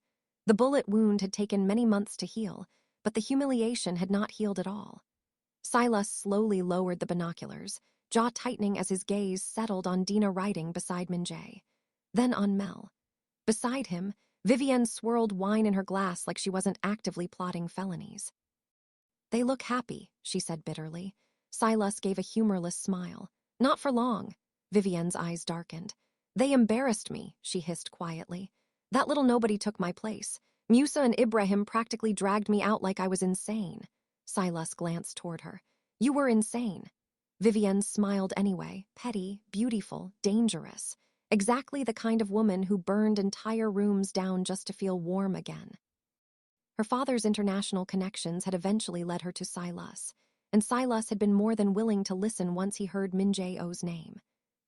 The bullet wound had taken many months to heal, but the humiliation had not healed at all. Silas slowly lowered the binoculars, jaw tightening as his gaze settled on Dina writing beside MinJae. Then on Mel. Beside him, Vivienne swirled wine in her glass like she wasn't actively plotting felonies. They look happy, she said bitterly. Silas gave a humorless smile. Not for long. Vivienne's eyes darkened. They embarrassed me, she hissed quietly. That little nobody took my place. Musa and Ibrahim practically dragged me out like I was insane. Silas glanced toward her. You were insane. Vivienne smiled anyway, petty, beautiful, dangerous. Exactly the kind of woman who burned entire rooms down just to feel warm again. Her father's international connections had eventually led her to Silas, and Silas had been more than willing to listen once he heard MinJae-O's name.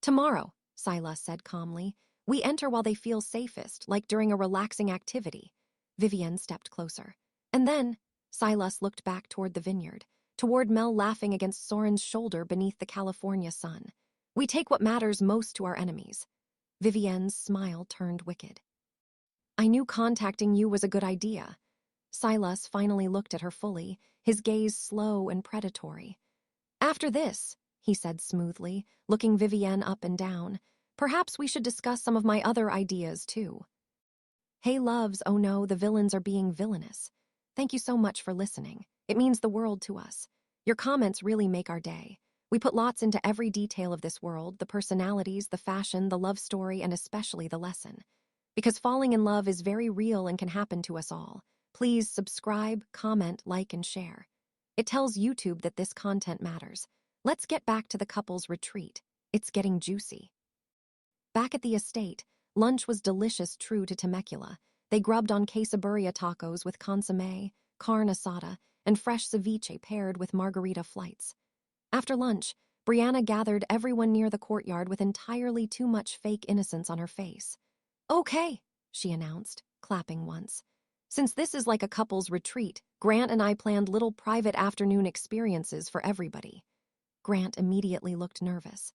Tomorrow, Silas said calmly, we enter while they feel safest, like during a relaxing activity. Vivienne stepped closer. And then, Silas looked back toward the vineyard, toward Mel laughing against Sorin's shoulder beneath the California sun. We take what matters most to our enemies. Vivienne's smile turned wicked. I knew contacting you was a good idea. Silas finally looked at her fully, his gaze slow and predatory. After this, he said smoothly, looking Vivienne up and down, perhaps we should discuss some of my other ideas, too. Hey loves, oh no, the villains are being villainous. Thank you so much for listening. It means the world to us. Your comments really make our day. We put lots into every detail of this world, the personalities, the fashion, the love story, and especially the lesson. Because falling in love is very real and can happen to us all. Please subscribe, comment, like, and share. It tells YouTube that this content matters. Let's get back to the couple's retreat. It's getting juicy. Back at the estate, lunch was delicious true to Temecula. They grubbed on quesabirria tacos with consommé, carne asada, and fresh ceviche paired with margarita flights. After lunch, Brianna gathered everyone near the courtyard with entirely too much fake innocence on her face. Okay, she announced, clapping once. Since this is like a couple's retreat, Grant and I planned little private afternoon experiences for everybody. Grant immediately looked nervous.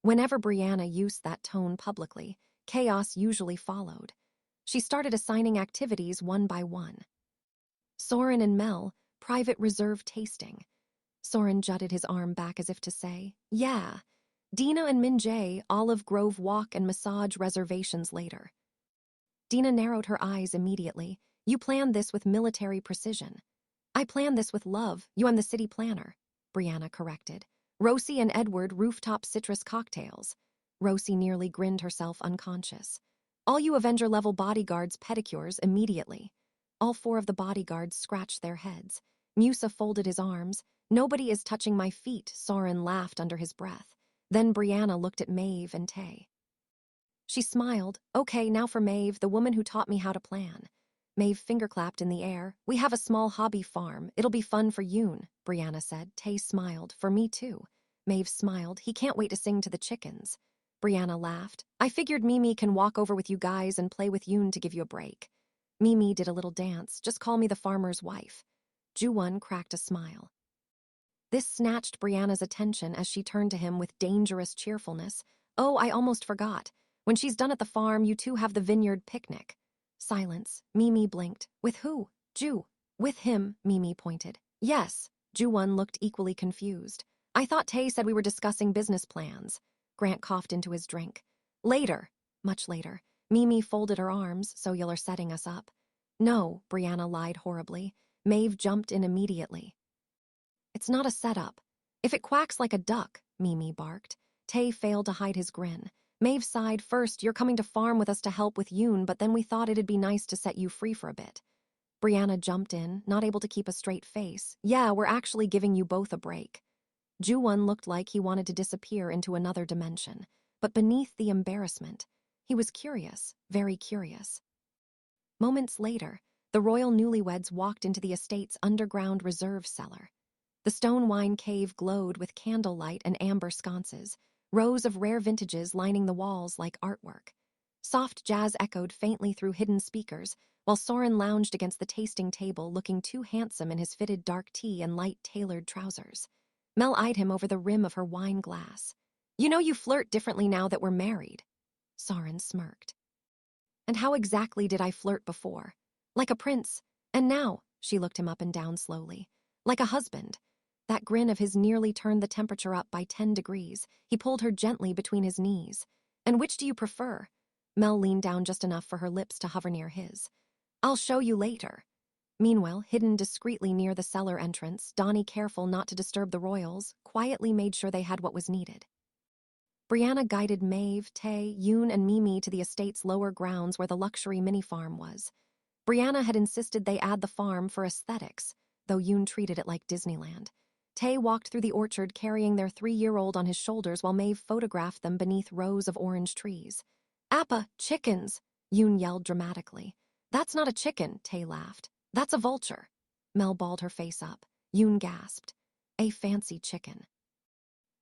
Whenever Brianna used that tone publicly, chaos usually followed. She started assigning activities one by one. Soren and Mel, private reserve tasting. Sorin jutted his arm back as if to say, yeah. Dina and MinJae, Olive Grove walk and massage reservations later. Dina narrowed her eyes immediately. You planned this with military precision. I planned this with love. I'm the city planner, Brianna corrected. Rosie and Edward rooftop citrus cocktails. Rosie nearly grinned herself unconscious. All you Avenger-level bodyguards pedicures immediately. All 4 of the bodyguards scratched their heads. Musa folded his arms. Nobody is touching my feet, Sorin laughed under his breath. Then Brianna looked at Maeve and Tay. She smiled. Okay, now for Maeve, the woman who taught me how to plan. Maeve fingerclapped in the air. We have a small hobby farm. It'll be fun for Yoon, Brianna said. Tay smiled. For me too. Maeve smiled. He can't wait to sing to the chickens. Brianna laughed. I figured Mee-Mee can walk over with you guys and play with Yoon to give you a break. Mee-Mee did a little dance. Just call me the farmer's wife. Joo-Won cracked a smile. This snatched Brianna's attention as she turned to him with dangerous cheerfulness. Oh, I almost forgot. When she's done at the farm, you two have the vineyard picnic. Silence. Mee-Mee blinked. With who? Joo. With him, Mee-Mee pointed. Yes. Joo-Won looked equally confused. I thought Tay said we were discussing business plans. Grant coughed into his drink. Later. Much later. Mee-Mee folded her arms, so you're setting us up. No, Brianna lied horribly. Maeve jumped in immediately. It's not a setup. If it quacks like a duck, Mee-Mee barked. Tay failed to hide his grin. Maeve sighed. First, you're coming to farm with us to help with Yoon, but then we thought it'd be nice to set you free for a bit. Brianna jumped in, not able to keep a straight face. Yeah, we're actually giving you both a break. Joo-Won looked like he wanted to disappear into another dimension, but beneath the embarrassment, he was curious, very curious. Moments later, the royal newlyweds walked into the estate's underground reserve cellar. The stone wine cave glowed with candlelight and amber sconces, rows of rare vintages lining the walls like artwork. Soft jazz echoed faintly through hidden speakers, while Sorin lounged against the tasting table looking too handsome in his fitted dark tee and light tailored trousers. Mel eyed him over the rim of her wine glass. You know you flirt differently now that we're married. Sorin smirked. And how exactly did I flirt before? Like a prince. And now, she looked him up and down slowly. Like a husband. That grin of his nearly turned the temperature up by 10 degrees. He pulled her gently between his knees. And which do you prefer? Mel leaned down just enough for her lips to hover near his. I'll show you later. Meanwhile, hidden discreetly near the cellar entrance, Donnie, careful not to disturb the royals, quietly made sure they had what was needed. Brianna guided Maeve, Tay, Yoon, and Mee-Mee to the estate's lower grounds where the luxury mini-farm was. Brianna had insisted they add the farm for aesthetics, though Yoon treated it like Disneyland. Tay walked through the orchard carrying their 3-year-old on his shoulders while Maeve photographed them beneath rows of orange trees. Appa, chickens, Yoon yelled dramatically. That's not a chicken, Tay laughed. That's a vulture. Mel balled her face up. Yoon gasped. A fancy chicken.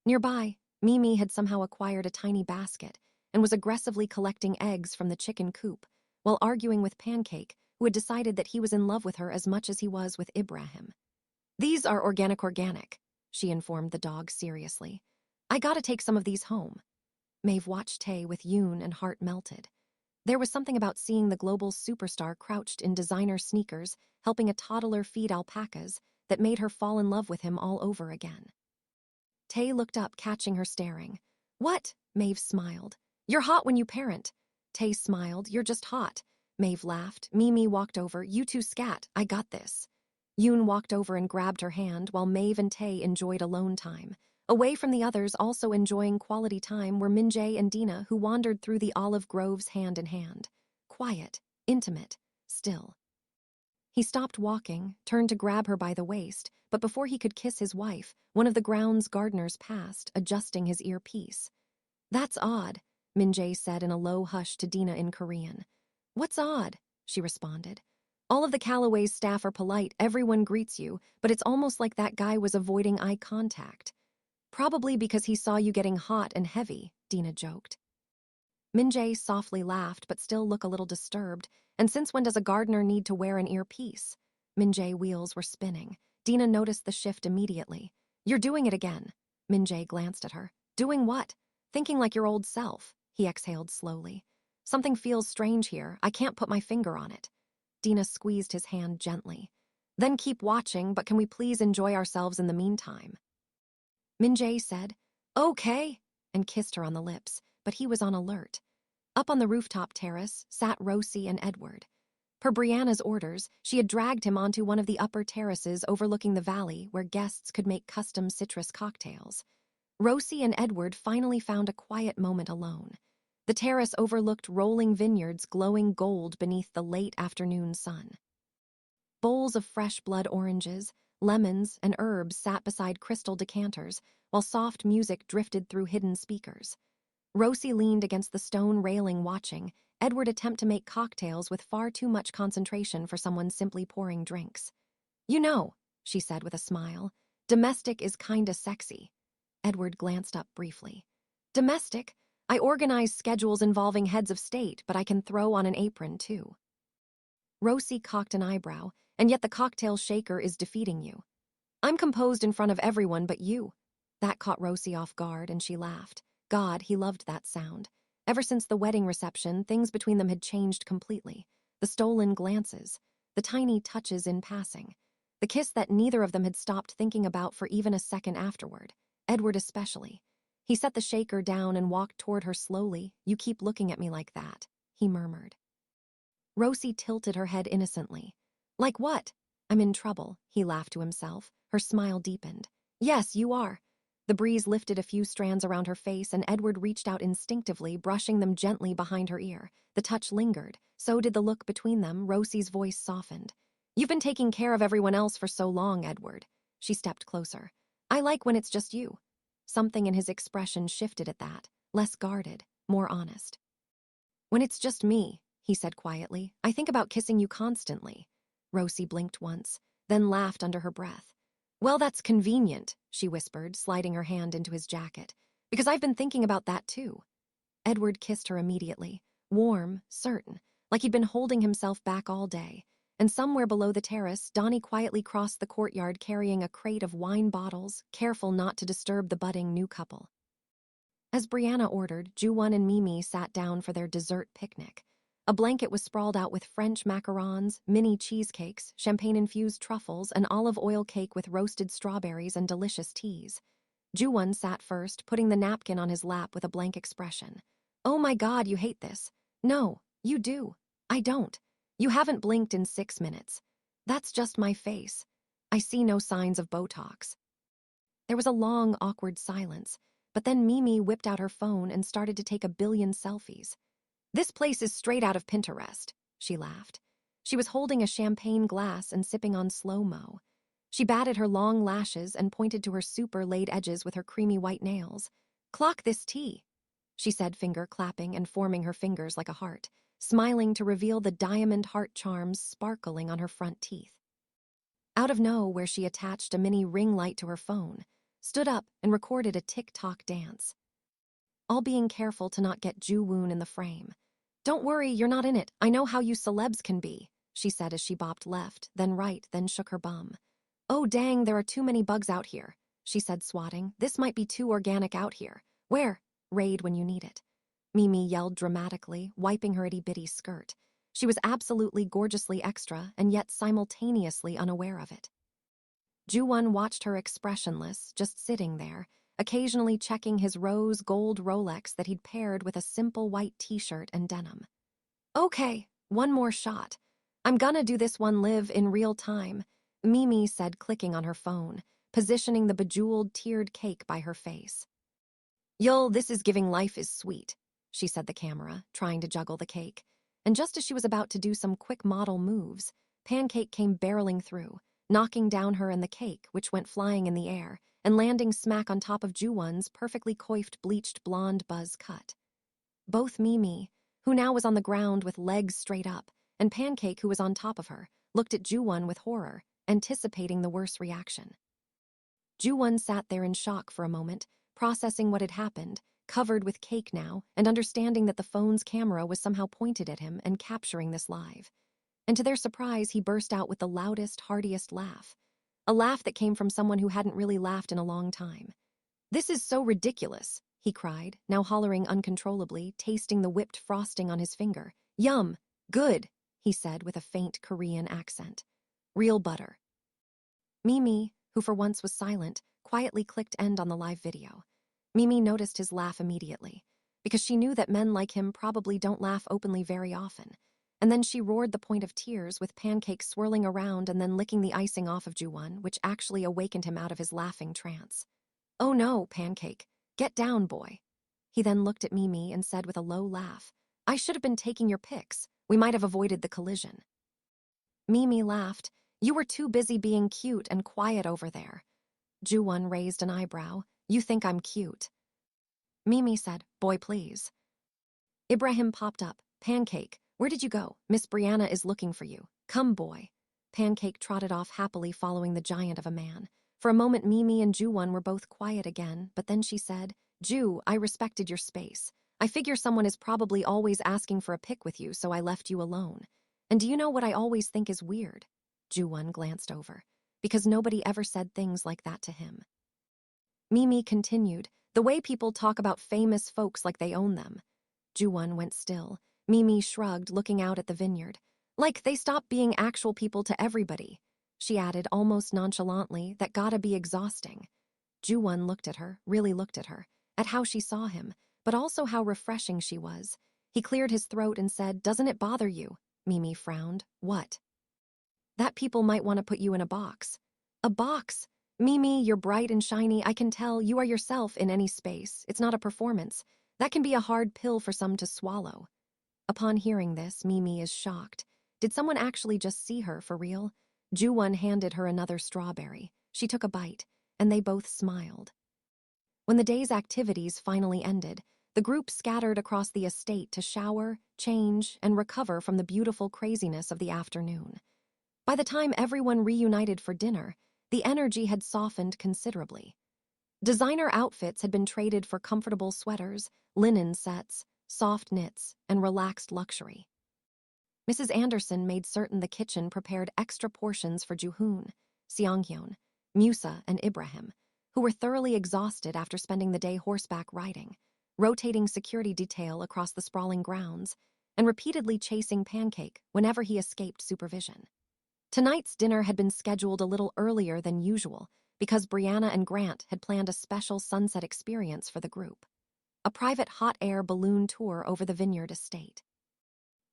Nearby, Mee-Mee had somehow acquired a tiny basket and was aggressively collecting eggs from the chicken coop, while arguing with Pancake, who had decided that he was in love with her as much as he was with Ibrahim. These are organic, she informed the dog seriously. I gotta take some of these home. Maeve watched Tay with Yoon and heart melted. There was something about seeing the global superstar crouched in designer sneakers, helping a toddler feed alpacas, that made her fall in love with him all over again. Tay looked up, catching her staring. What? Maeve smiled. You're hot when you parent. Tay smiled. You're just hot. Maeve laughed. Mee-Mee walked over. You two scat. I got this. Yoon walked over and grabbed her hand while Maeve and Tay enjoyed alone time. Away from the others, also enjoying quality time, were MinJae and Dina, who wandered through the olive groves hand in hand. Quiet, intimate, still. He stopped walking, turned to grab her by the waist, but before he could kiss his wife, one of the grounds gardeners passed, adjusting his earpiece. That's odd, MinJae said in a low hush to Dina in Korean. What's odd? She responded. All of the Callaway's staff are polite, everyone greets you, but it's almost like that guy was avoiding eye contact. Probably because he saw you getting hot and heavy, Dina joked. MinJae softly laughed but still looked a little disturbed, and since when does a gardener need to wear an earpiece? MinJae wheels were spinning. Dina noticed the shift immediately. "You're doing it again." MinJae glanced at her. "Doing what?" "Thinking like your old self," he exhaled slowly. "Something feels strange here. I can't put my finger on it." Dina squeezed his hand gently. "Then keep watching, but can we please enjoy ourselves in the meantime?" MinJae said, "Okay," and kissed her on the lips, but he was on alert. Up on the rooftop terrace sat Rosie and Edward. Per Brianna's orders, she had dragged him onto one of the upper terraces overlooking the valley where guests could make custom citrus cocktails. Rosie and Edward finally found a quiet moment alone. The terrace overlooked rolling vineyards glowing gold beneath the late afternoon sun. Bowls of fresh blood oranges, lemons, and herbs sat beside crystal decanters, while soft music drifted through hidden speakers. Rosie leaned against the stone railing watching Edward attempt to make cocktails with far too much concentration for someone simply pouring drinks. "You know," she said with a smile, "domestic is kinda sexy." Edward glanced up briefly. "Domestic? I organize schedules involving heads of state, but I can throw on an apron, too." Rosie cocked an eyebrow, "And yet the cocktail shaker is defeating you." "I'm composed in front of everyone but you." That caught Rosie off guard, and she laughed. God, he loved that sound. Ever since the wedding reception, things between them had changed completely. The stolen glances, the tiny touches in passing, the kiss that neither of them had stopped thinking about for even a second afterward, Edward especially. He set the shaker down and walked toward her slowly. "You keep looking at me like that," he murmured. Rosie tilted her head innocently. "Like what?" "I'm in trouble," he laughed to himself. Her smile deepened. "Yes, you are." The breeze lifted a few strands around her face, and Edward reached out instinctively, brushing them gently behind her ear. The touch lingered. So did the look between them. Rosie's voice softened. "You've been taking care of everyone else for so long, Edward." She stepped closer. "I like when it's just you." Something in his expression shifted at that, less guarded, more honest. "When it's just me," he said quietly, "I think about kissing you constantly." Rosie blinked once, then laughed under her breath. "Well, that's convenient," she whispered, sliding her hand into his jacket, "because I've been thinking about that too." Edward kissed her immediately, warm, certain, like he'd been holding himself back all day. And somewhere below the terrace, Donnie quietly crossed the courtyard carrying a crate of wine bottles, careful not to disturb the budding new couple. As Brianna ordered, Joo-Won and Mee-Mee sat down for their dessert picnic. A blanket was sprawled out with French macarons, mini cheesecakes, champagne-infused truffles, and olive oil cake with roasted strawberries and delicious teas. Joo-Won sat first, putting the napkin on his lap with a blank expression. "Oh my God, you hate this." "No, you do." "I don't. You haven't blinked in 6 minutes." "That's just my face. I see no signs of Botox." There was a long, awkward silence, but then Mee-Mee whipped out her phone and started to take a billion selfies. "This place is straight out of Pinterest," she laughed. She was holding a champagne glass and sipping on slow-mo. She batted her long lashes and pointed to her super-laid edges with her creamy white nails. "Clock this tea," she said, finger clapping and forming her fingers like a heart, smiling to reveal the diamond heart charms sparkling on her front teeth. Out of nowhere, she attached a mini ring light to her phone, stood up, and recorded a tick-tock dance. All being careful to not get Joo-Won in the frame. "Don't worry, you're not in it. I know how you celebs can be," she said as she bopped left, then right, then shook her bum. "Oh dang, there are too many bugs out here," she said, swatting. "This might be too organic out here." "Where?" "Raid when you need it." Mee-Mee yelled dramatically, wiping her itty-bitty skirt. She was absolutely gorgeously extra and yet simultaneously unaware of it. Joo-Won watched her expressionless, just sitting there, occasionally checking his rose gold Rolex that he'd paired with a simple white t-shirt and denim. "Okay, one more shot. I'm gonna do this one live in real time," Mee-Mee said, clicking on her phone, positioning the bejeweled tiered cake by her face. "Yul, this is giving life is sweet," she said the camera, trying to juggle the cake. And just as she was about to do some quick model moves, Pancake came barreling through, knocking down her and the cake, which went flying in the air, and landing smack on top of Joo-Won's perfectly coiffed bleached blonde buzz cut. Both Mee-Mee, who now was on the ground with legs straight up, and Pancake, who was on top of her, looked at Joo-Won with horror, anticipating the worst reaction. Joo-Won sat there in shock for a moment, processing what had happened, covered with cake now, and understanding that the phone's camera was somehow pointed at him and capturing this live. And to their surprise, he burst out with the loudest, heartiest laugh. A laugh that came from someone who hadn't really laughed in a long time. "This is so ridiculous," he cried, now hollering uncontrollably, tasting the whipped frosting on his finger. "Yum! Good," he said with a faint Korean accent. "Real butter." Mee-Mee, who for once was silent, quietly clicked end on the live video. Mee-Mee noticed his laugh immediately, because she knew that men like him probably don't laugh openly very often. And then she roared the point of tears, with Pancake swirling around and then licking the icing off of Joo-Won, which actually awakened him out of his laughing trance. "Oh no, Pancake. Get down, boy." He then looked at Mee-Mee and said with a low laugh, "I should have been taking your pics. We might have avoided the collision." Mee-Mee laughed. "You were too busy being cute and quiet over there." Joo-Won raised an eyebrow. "You think I'm cute?" Mee-Mee said, "Boy, please." Ibrahim popped up. "Pancake, where did you go? Miss Brianna is looking for you. Come, boy." Pancake trotted off happily, following the giant of a man. For a moment, Mee-Mee and Joo-Won were both quiet again, but then she said, "Joo, I respected your space. I figure someone is probably always asking for a pic with you, so I left you alone. And do you know what I always think is weird?" Joo-Won glanced over. "Because nobody ever said things like that to him." Mee-Mee continued, "The way people talk about famous folks like they own them." Joo-Won went still. Mee-Mee shrugged, looking out at the vineyard. "Like they stopped being actual people to everybody." She added, almost nonchalantly, "That gotta be exhausting." Joo-Won looked at her, really looked at her, at how she saw him, but also how refreshing she was. He cleared his throat and said, "Doesn't it bother you?" Mee-Mee frowned. "What?" "That people might want to put you in a box." "A box? Mee-Mee, you're bright and shiny. I can tell you are yourself in any space. It's not a performance. That can be a hard pill for some to swallow." Upon hearing this, Mee-Mee is shocked. Did someone actually just see her for real? Joo-Won handed her another strawberry. She took a bite, and they both smiled. When the day's activities finally ended, the group scattered across the estate to shower, change, and recover from the beautiful craziness of the afternoon. By the time everyone reunited for dinner, the energy had softened considerably. Designer outfits had been traded for comfortable sweaters, linen sets, soft knits, and relaxed luxury. Mrs. Anderson made certain the kitchen prepared extra portions for Joo-Hoon, Seong-hyun, Musa, and Ibrahim, who were thoroughly exhausted after spending the day horseback riding, rotating security detail across the sprawling grounds, and repeatedly chasing Pancake whenever he escaped supervision. Tonight's dinner had been scheduled a little earlier than usual because Brianna and Grant had planned a special sunset experience for the group, a private hot air balloon tour over the Vineyard estate.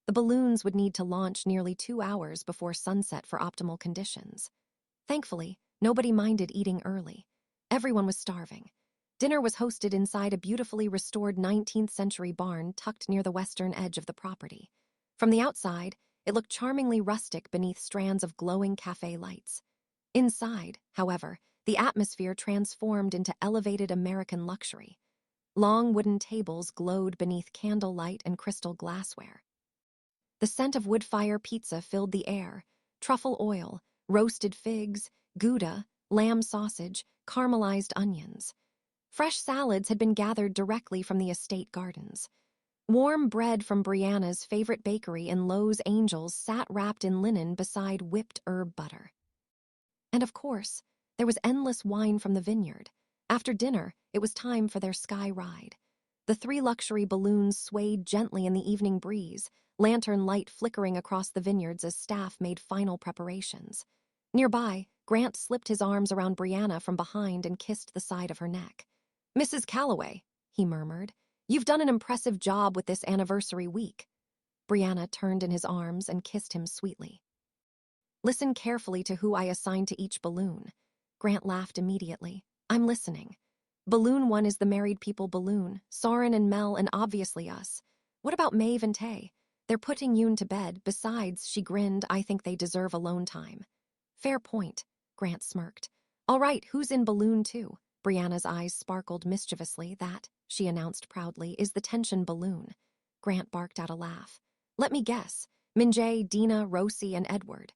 The balloons would need to launch nearly 2 hours before sunset for optimal conditions. Thankfully, nobody minded eating early. Everyone was starving. Dinner was hosted inside a beautifully restored 19th century barn tucked near the western edge of the property. From the outside, it looked charmingly rustic beneath strands of glowing cafe lights. Inside, however, the atmosphere transformed into elevated American luxury. Long wooden tables glowed beneath candlelight and crystal glassware. The scent of wood-fire pizza filled the air, truffle oil, roasted figs, Gouda, lamb sausage, caramelized onions. Fresh salads had been gathered directly from the estate gardens. Warm bread from Brianna's favorite bakery in Lowe's Angels sat wrapped in linen beside whipped herb butter. And of course, there was endless wine from the vineyard. After dinner, it was time for their sky ride. The 3 luxury balloons swayed gently in the evening breeze, lantern light flickering across the vineyards as staff made final preparations. Nearby, Grant slipped his arms around Brianna from behind and kissed the side of her neck. "Mrs. Calloway," he murmured, "you've done an impressive job with this anniversary week." Brianna turned in his arms and kissed him sweetly. "Listen carefully to who I assign to each balloon." Grant laughed immediately. "I'm listening. Balloon 1 is the married people balloon, Sorin and Mel, and obviously us. What about Maeve and Tay? They're putting Yoon to bed. Besides," she grinned, "I think they deserve alone time." "Fair point," Grant smirked. "All right, who's in balloon 2? Brianna's eyes sparkled mischievously. "That," she announced proudly, "is the tension balloon." Grant barked out a laugh. "Let me guess. MinJae, Dina, Rosie, and Edward."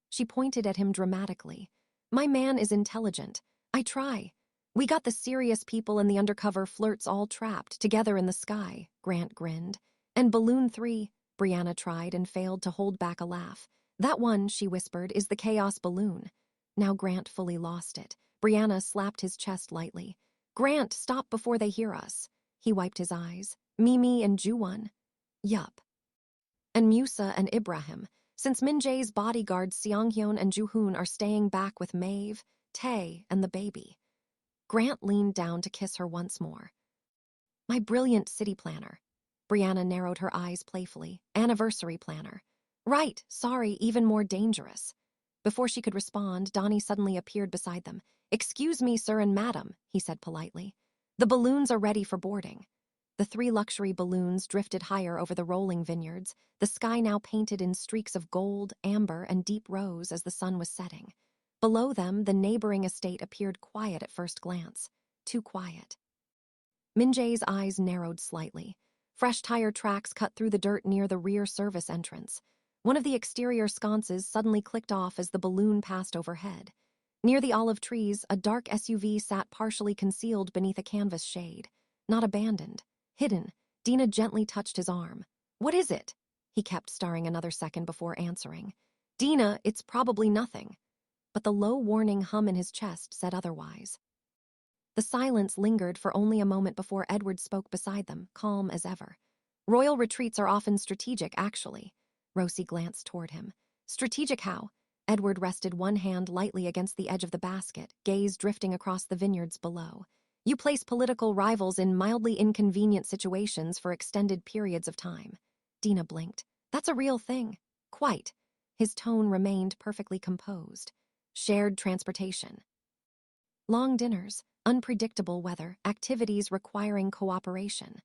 She pointed at him dramatically. "My man is intelligent. I try. We got the serious people and the undercover flirts all trapped together in the sky," Grant grinned. "And balloon 3, Brianna tried and failed to hold back a laugh. That one, she whispered, is the chaos balloon. Now Grant fully lost it. Brianna slapped his chest lightly. Grant, stop before they hear us. He wiped his eyes. Mee-Mee and Joo-Won. Yup. And Musa and Ibrahim. Since MinJae's bodyguards Seonghyun and Joo-Hoon are staying back with Maeve, Tae, and the baby. Grant leaned down to kiss her once more. My brilliant city planner. Brianna narrowed her eyes playfully. Anniversary planner. Right, sorry, even more dangerous. Before she could respond, Donnie suddenly appeared beside them. Excuse me, sir and madam, he said politely. The balloons are ready for boarding. The 3 luxury balloons drifted higher over the rolling vineyards, the sky now painted in streaks of gold, amber, and deep rose as the sun was setting. Below them, the neighboring estate appeared quiet at first glance. Too quiet. MinJae's eyes narrowed slightly. Fresh tire tracks cut through the dirt near the rear service entrance. One of the exterior sconces suddenly clicked off as the balloon passed overhead. Near the olive trees, a dark SUV sat partially concealed beneath a canvas shade. Not abandoned. Hidden. Dina gently touched his arm. What is it? He kept staring another second before answering. Dina, it's probably nothing. But the low warning hum in his chest said otherwise. The silence lingered for only a moment before Edward spoke beside them, calm as ever. Royal retreats are often strategic, actually. Rosie glanced toward him. Strategic how? Edward rested one hand lightly against the edge of the basket, gaze drifting across the vineyards below. You place political rivals in mildly inconvenient situations for extended periods of time. Dina blinked. That's a real thing. Quite. His tone remained perfectly composed. Shared transportation. Long dinners, unpredictable weather, activities requiring cooperation.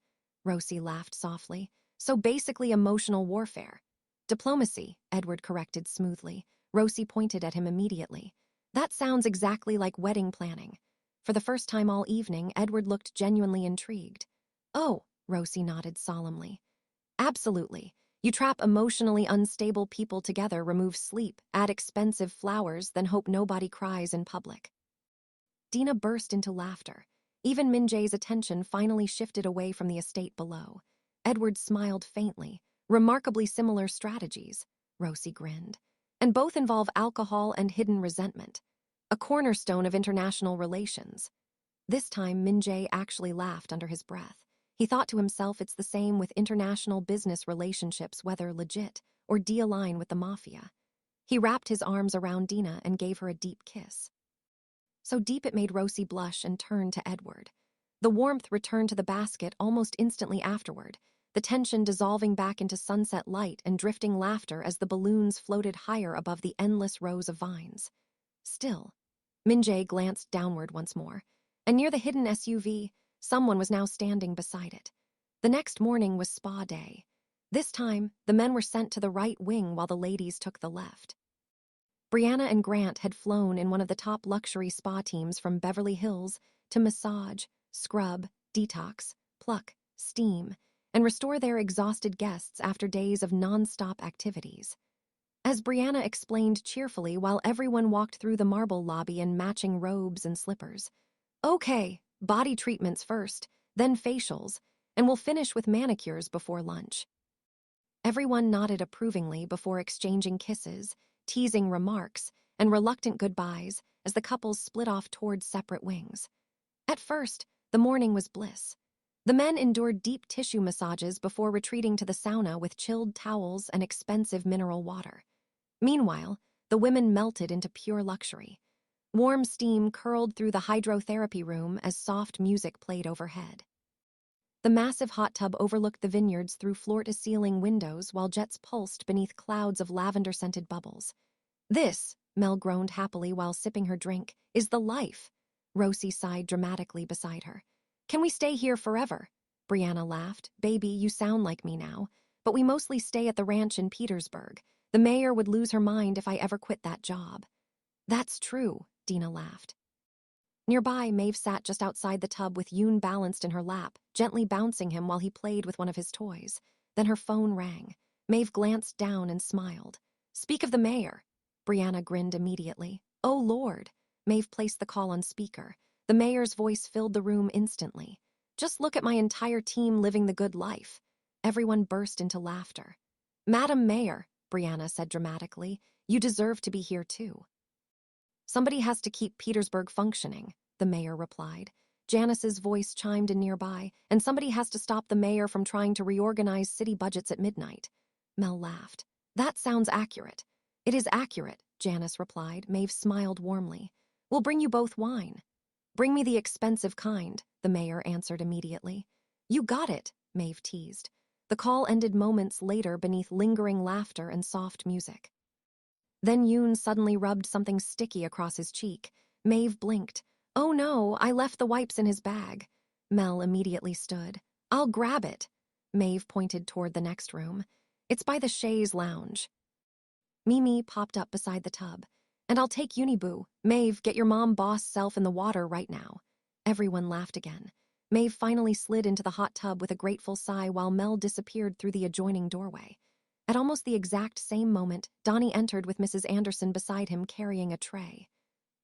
Rosie laughed softly. So basically emotional warfare. Diplomacy, Edward corrected smoothly. Rosie pointed at him immediately. That sounds exactly like wedding planning. For the first time all evening, Edward looked genuinely intrigued. Oh, Rosie nodded solemnly. Absolutely. You trap emotionally unstable people together, remove sleep, add expensive flowers, then hope nobody cries in public. Dina burst into laughter. Even MinJae's attention finally shifted away from the estate below. Edward smiled faintly. Remarkably similar strategies, Rosie grinned. And both involve alcohol and hidden resentment. A cornerstone of international relations. This time, MinJae actually laughed under his breath. He thought to himself it's the same with international business relationships, whether legit or de-align with the mafia. He wrapped his arms around Dina and gave her a deep kiss. So deep it made Rosie blush and turn to Edward. The warmth returned to the basket almost instantly afterward, the tension dissolving back into sunset light and drifting laughter as the balloons floated higher above the endless rows of vines. Still, MinJae glanced downward once more, and near the hidden SUV, someone was now standing beside it. The next morning was spa day. This time, the men were sent to the right wing while the ladies took the left. Brianna and Grant had flown in one of the top luxury spa teams from Beverly Hills to massage, scrub, detox, pluck, steam, and restore their exhausted guests after days of non-stop activities. As Brianna explained cheerfully while everyone walked through the marble lobby in matching robes and slippers. Okay, body treatments first, then facials, and we'll finish with manicures before lunch. Everyone nodded approvingly before exchanging kisses, teasing remarks, and reluctant goodbyes as the couples split off towards separate wings. At first, the morning was bliss. The men endured deep tissue massages before retreating to the sauna with chilled towels and expensive mineral water. Meanwhile, the women melted into pure luxury. Warm steam curled through the hydrotherapy room as soft music played overhead. The massive hot tub overlooked the vineyards through floor-to-ceiling windows while jets pulsed beneath clouds of lavender-scented bubbles. This, Mel groaned happily while sipping her drink, is the life. Rosie sighed dramatically beside her. Can we stay here forever? Brianna laughed. Baby, you sound like me now. But we mostly stay at the ranch in Petersburg. The mayor would lose her mind if I ever quit that job. That's true, Dina laughed. Nearby, Maeve sat just outside the tub with Yoon balanced in her lap, gently bouncing him while he played with one of his toys. Then her phone rang. Maeve glanced down and smiled. Speak of the mayor. Brianna grinned immediately. Oh, Lord. Maeve placed the call on speaker. The mayor's voice filled the room instantly. Just look at my entire team living the good life. Everyone burst into laughter. Madam Mayor, Brianna said dramatically, you deserve to be here too. Somebody has to keep Petersburg functioning, the mayor replied. Janice's voice chimed in nearby, and somebody has to stop the mayor from trying to reorganize city budgets at midnight. Mel laughed. That sounds accurate. It is accurate, Janice replied. Maeve smiled warmly. We'll bring you both wine. Bring me the expensive kind, the mayor answered immediately. You got it, Maeve teased. The call ended moments later beneath lingering laughter and soft music. Then Yoon suddenly rubbed something sticky across his cheek. Maeve blinked. Oh no, I left the wipes in his bag. Mel immediately stood. I'll grab it. Maeve pointed toward the next room. It's by the chaise lounge. Mee-Mee popped up beside the tub. And I'll take Uniboo. Maeve, get your mom boss self in the water right now. Everyone laughed again. Maeve finally slid into the hot tub with a grateful sigh while Mel disappeared through the adjoining doorway. At almost the exact same moment, Donnie entered with Mrs. Anderson beside him carrying a tray.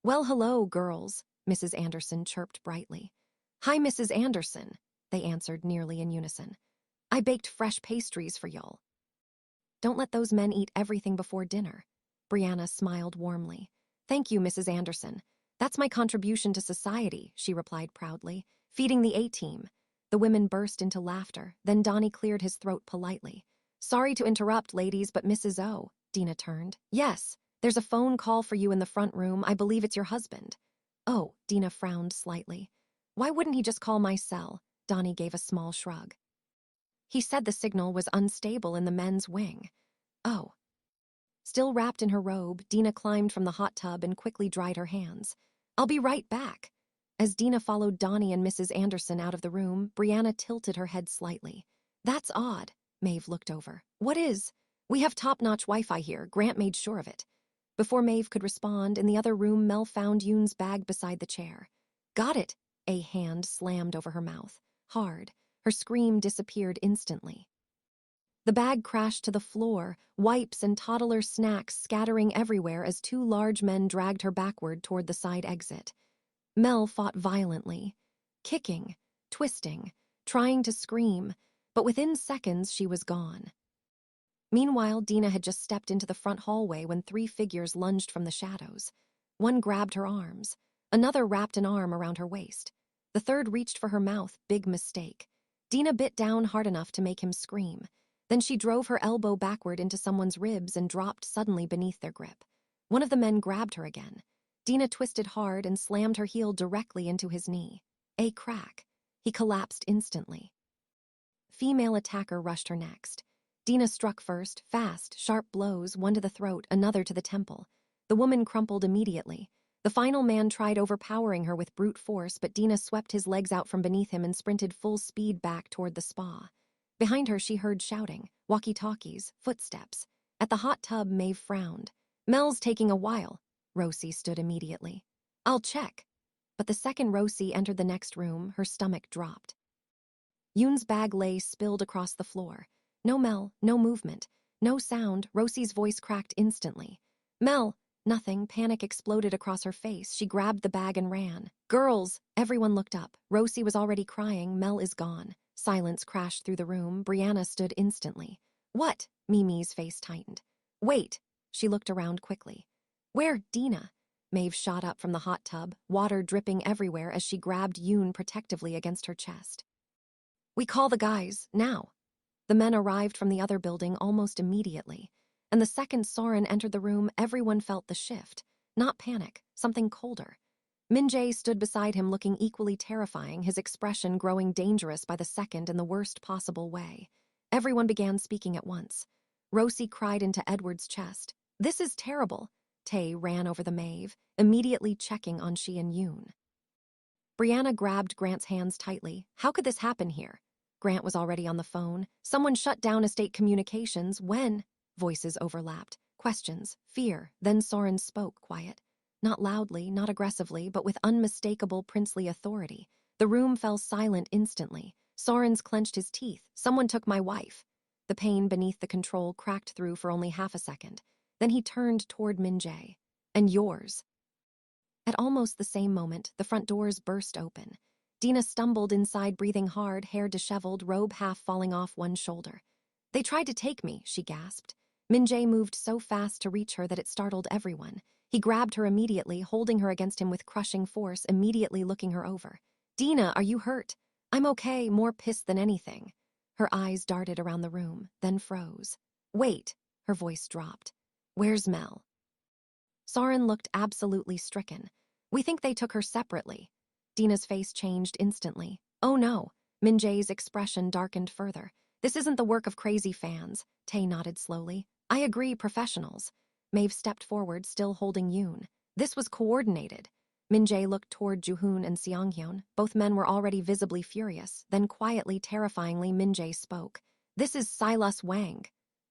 Well, hello, girls, Mrs. Anderson chirped brightly. Hi, Mrs. Anderson, they answered nearly in unison. I baked fresh pastries for y'all. Don't let those men eat everything before dinner. Brianna smiled warmly. Thank you, Mrs. Anderson. That's my contribution to society, she replied proudly. Feeding the A-team. The women burst into laughter, then Donnie cleared his throat politely. Sorry to interrupt, ladies, but Mrs. O, Dina turned. Yes, there's a phone call for you in the front room. I believe it's your husband. Oh, Dina frowned slightly. Why wouldn't he just call my cell? Donnie gave a small shrug. He said the signal was unstable in the men's wing. Oh. Still wrapped in her robe, Dina climbed from the hot tub and quickly dried her hands. I'll be right back. As Dina followed Donnie and Mrs. Anderson out of the room, Brianna tilted her head slightly. That's odd. Maeve looked over. What is? We have top-notch Wi-Fi here. Grant made sure of it. Before Maeve could respond, in the other room, Mel found Yoon's bag beside the chair. Got it. A hand slammed over her mouth. Hard. Her scream disappeared instantly. The bag crashed to the floor, wipes and toddler snacks scattering everywhere as two large men dragged her backward toward the side exit. Mel fought violently, kicking, twisting, trying to scream, but within seconds she was gone. Meanwhile, Dina had just stepped into the front hallway when three figures lunged from the shadows. One grabbed her arms. Another wrapped an arm around her waist. The third reached for her mouth. Big mistake. Dina bit down hard enough to make him scream. Then she drove her elbow backward into someone's ribs and dropped suddenly beneath their grip. One of the men grabbed her again. Dina twisted hard and slammed her heel directly into his knee. A crack. He collapsed instantly. Female attacker rushed her next. Dina struck first, fast, sharp blows, one to the throat, another to the temple. The woman crumpled immediately. The final man tried overpowering her with brute force, but Dina swept his legs out from beneath him and sprinted full speed back toward the spa. Behind her, she heard shouting, walkie-talkies, footsteps. At the hot tub, Maeve frowned. Mel's taking a while. Rosie stood immediately. I'll check. But the second Rosie entered the next room, her stomach dropped. Yoon's bag lay spilled across the floor. No Mel, no movement, no sound. Rosie's voice cracked instantly. Mel! Nothing. Panic exploded across her face. She grabbed the bag and ran. Girls! Everyone looked up. Rosie was already crying. Mel is gone. Silence crashed through the room. Brianna stood instantly. What? Mee-Mee's face tightened. Wait! She looked around quickly. Where, Dina? Maeve shot up from the hot tub, water dripping everywhere as she grabbed Yoon protectively against her chest. We call the guys, now. The men arrived from the other building almost immediately, and the second Sorin entered the room, everyone felt the shift. Not panic, something colder. MinJae stood beside him looking equally terrifying, his expression growing dangerous by the second in the worst possible way. Everyone began speaking at once. Rosie cried into Edward's chest. This is terrible. Tay ran over the Maeve, immediately checking on she and Yoon. Brianna grabbed Grant's hands tightly. How could this happen here? Grant was already on the phone. Someone shut down estate communications. When? Voices overlapped. Questions. Fear. Then Sorin spoke, quiet. Not loudly, not aggressively, but with unmistakable princely authority. The room fell silent instantly. Sorin's clenched his teeth. Someone took my wife. The pain beneath the control cracked through for only half a second. Then he turned toward MinJae. And yours. At almost the same moment, the front doors burst open. Dina stumbled inside, breathing hard, hair disheveled, robe half falling off one shoulder. They tried to take me, she gasped. MinJae moved so fast to reach her that it startled everyone. He grabbed her immediately, holding her against him with crushing force, immediately looking her over. Dina, are you hurt? I'm okay, more pissed than anything. Her eyes darted around the room, then froze. Wait, her voice dropped. Where's Mel? Sorin looked absolutely stricken. We think they took her separately. Dina's face changed instantly. Oh no. MinJae's expression darkened further. This isn't the work of crazy fans. Tae nodded slowly. I agree, professionals. Maeve stepped forward, still holding Yoon. This was coordinated. MinJae looked toward Joo-Hoon and Seonghyun. Both men were already visibly furious. Then quietly, terrifyingly, MinJae spoke. This is Silas Wang.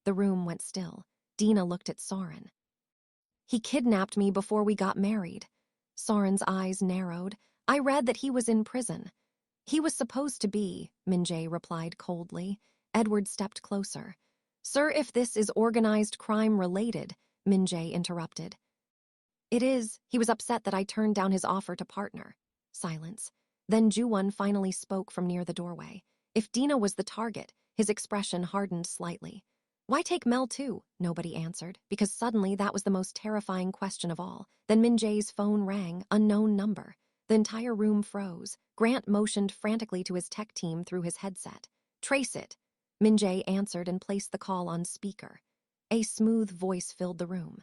The room went still. Dina looked at Sorin. He kidnapped me before we got married. Sorin's eyes narrowed. I read that he was in prison. He was supposed to be, MinJae replied coldly. Edward stepped closer. Sir, if this is organized crime related, MinJae interrupted. It is. He was upset that I turned down his offer to partner. Silence. Then Joo-Won finally spoke from near the doorway. If Dina was the target, his expression hardened slightly. Why take Mel too? Nobody answered, because suddenly that was the most terrifying question of all. Then MinJae's phone rang, unknown number. The entire room froze. Grant motioned frantically to his tech team through his headset. Trace it. MinJae answered and placed the call on speaker. A smooth voice filled the room.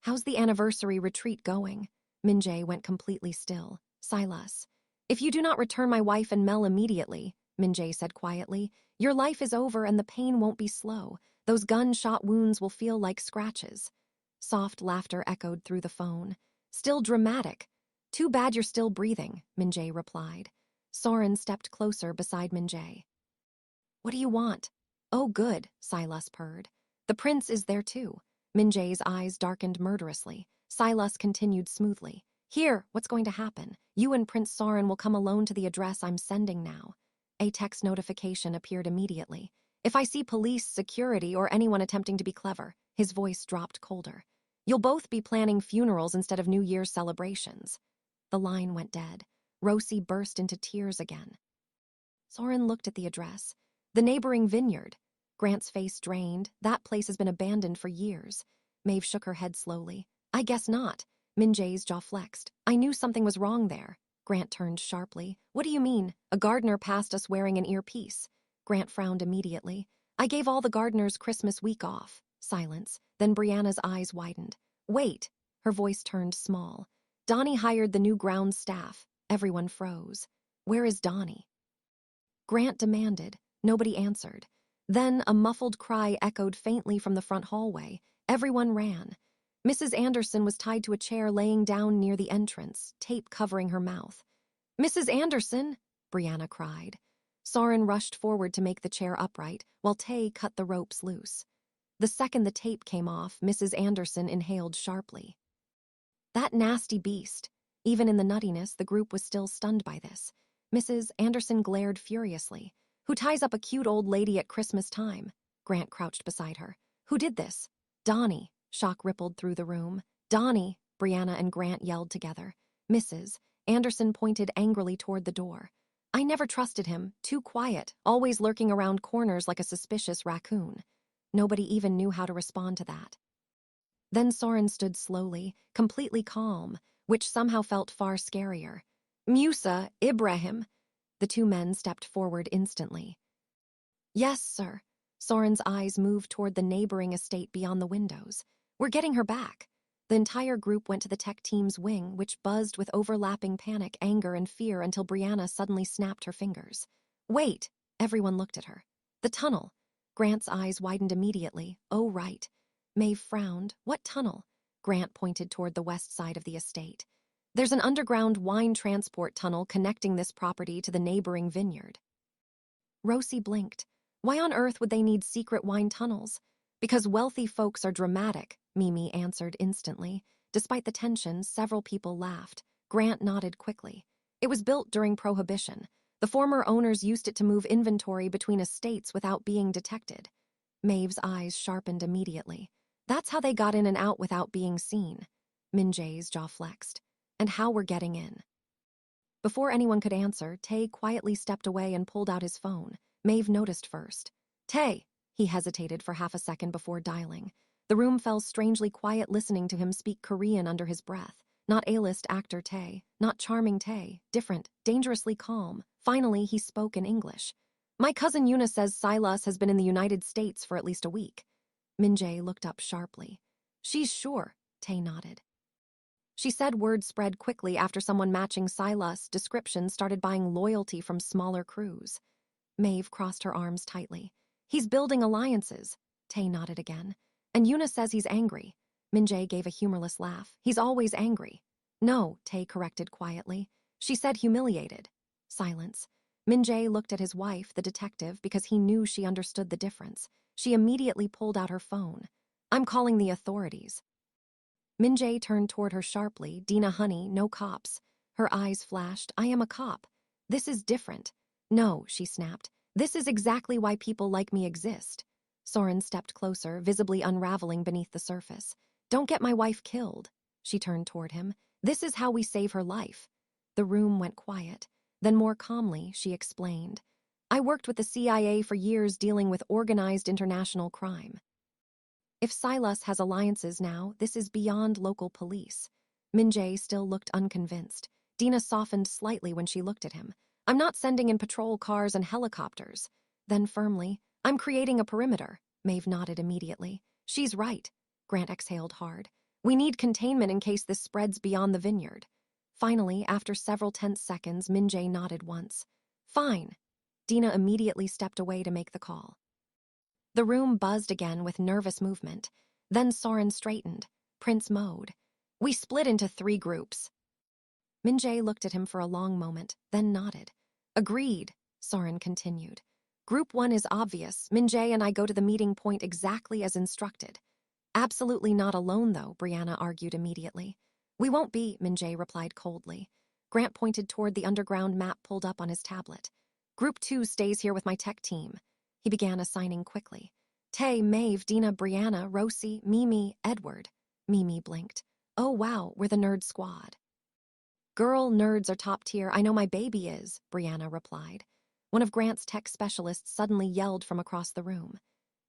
How's the anniversary retreat going? MinJae went completely still. Silas. If you do not return my wife and Mel immediately, MinJae said quietly, your life is over and the pain won't be slow. Those gunshot wounds will feel like scratches. Soft laughter echoed through the phone. Still dramatic. Too bad you're still breathing, MinJae replied. Sorin stepped closer beside MinJae. What do you want? Oh, good, Silas purred. The prince is there too. MinJae's eyes darkened murderously. Silas continued smoothly. Here, what's going to happen? You and Prince Sorin will come alone to the address I'm sending now. A text notification appeared immediately. If I see police, security, or anyone attempting to be clever, his voice dropped colder. You'll both be planning funerals instead of New Year's celebrations. The line went dead. Rosie burst into tears again. Sorin looked at the address. The neighboring Vineyard. Grant's face drained. That place has been abandoned for years. Maeve shook her head slowly. I guess not. MinJae's jaw flexed. I knew something was wrong there. Grant turned sharply. What do you mean? A gardener passed us wearing an earpiece. Grant frowned immediately. I gave all the gardeners Christmas week off. Silence. Then Brianna's eyes widened. Wait. Her voice turned small. Donnie hired the new ground staff. Everyone froze. Where is Donnie? Grant demanded. Nobody answered. Then a muffled cry echoed faintly from the front hallway. Everyone ran. Mrs. Anderson was tied to a chair laying down near the entrance, tape covering her mouth. Mrs. Anderson, Brianna cried. Sorin rushed forward to make the chair upright, while Tae cut the ropes loose. The second the tape came off, Mrs. Anderson inhaled sharply. That nasty beast. Even in the nuttiness, the group was still stunned by this. Mrs. Anderson glared furiously. Who ties up a cute old lady at Christmas time? Grant crouched beside her. Who did this? Donnie. Shock rippled through the room. Donnie, Brianna and Grant yelled together. Mrs. Anderson pointed angrily toward the door. I never trusted him. Too quiet, always lurking around corners like a suspicious raccoon. Nobody even knew how to respond to that. Then Sorin stood slowly, completely calm, which somehow felt far scarier. Musa, Ibrahim. The two men stepped forward instantly. Yes, sir. Sorin's eyes moved toward the neighboring estate beyond the windows. We're getting her back. The entire group went to the tech team's wing, which buzzed with overlapping panic, anger, and fear until Brianna suddenly snapped her fingers. Wait! Everyone looked at her. The tunnel. Grant's eyes widened immediately. Oh, right. Maeve frowned. What tunnel? Grant pointed toward the west side of the estate. There's an underground wine transport tunnel connecting this property to the neighboring vineyard. Rosie blinked. Why on earth would they need secret wine tunnels? Because wealthy folks are dramatic, Mee-Mee answered instantly. Despite the tension, several people laughed. Grant nodded quickly. It was built during Prohibition. The former owners used it to move inventory between estates without being detected. Maeve's eyes sharpened immediately. That's how they got in and out without being seen. MinJae's jaw flexed. And how we're getting in. Before anyone could answer, Tae quietly stepped away and pulled out his phone. Maeve noticed first. Tae, He hesitated for half a second before dialing. The room fell strangely quiet, listening to him speak Korean under his breath. Not A-list actor Tae, not charming Tae, different, dangerously calm. Finally, he spoke in English. My cousin Yuna says Silas has been in the United States for at least a week. MinJae looked up sharply. She's sure, Tae nodded. She said word spread quickly after someone matching Silas' description started buying loyalty from smaller crews. Maeve crossed her arms tightly. He's building alliances. Tae nodded again. And Yuna says he's angry. MinJae gave a humorless laugh. He's always angry. No, Tae corrected quietly. She said humiliated. Silence. MinJae looked at his wife, the detective, because he knew she understood the difference. She immediately pulled out her phone. I'm calling the authorities. MinJae turned toward her sharply. Dina, honey, no cops. Her eyes flashed. I am a cop. This is different. No, she snapped. This is exactly why people like me exist. Sorin stepped closer, visibly unraveling beneath the surface. Don't get my wife killed. She turned toward him. This is how we save her life. The room went quiet. Then more calmly, she explained. I worked with the CIA for years dealing with organized international crime. If Silas has alliances now, this is beyond local police. MinJae still looked unconvinced. Dina softened slightly when she looked at him. I'm not sending in patrol cars and helicopters. Then firmly, I'm creating a perimeter. Maeve nodded immediately. She's right. Grant exhaled hard. We need containment in case this spreads beyond the vineyard. Finally, after several tense seconds, MinJae nodded once. Fine. Dina immediately stepped away to make the call. The room buzzed again with nervous movement. Then Sorin straightened. Prince mode. We split into 3 groups. MinJae looked at him for a long moment, then nodded. Agreed, Sorin continued. Group 1 is obvious. MinJae and I go to the meeting point exactly as instructed. Absolutely not alone, though, Brianna argued immediately. We won't be, MinJae replied coldly. Grant pointed toward the underground map pulled up on his tablet. Group 2 stays here with my tech team. He began assigning quickly. Tae, Maeve, Dina, Brianna, Rosie, Mee-Mee, Edward. Mee-Mee blinked. Oh wow, we're the nerd squad. Girl, nerds are top tier. I know my baby is, Brianna replied. One of Grant's tech specialists suddenly yelled from across the room.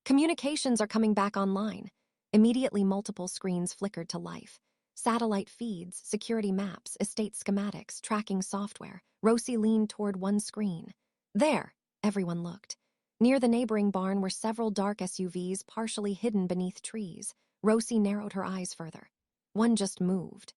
Communications are coming back online. Immediately multiple screens flickered to life. Satellite feeds, security maps, estate schematics, tracking software. Rosie leaned toward one screen. There, everyone looked. Near the neighboring barn were several dark SUVs partially hidden beneath trees. Rosie narrowed her eyes further. One just moved.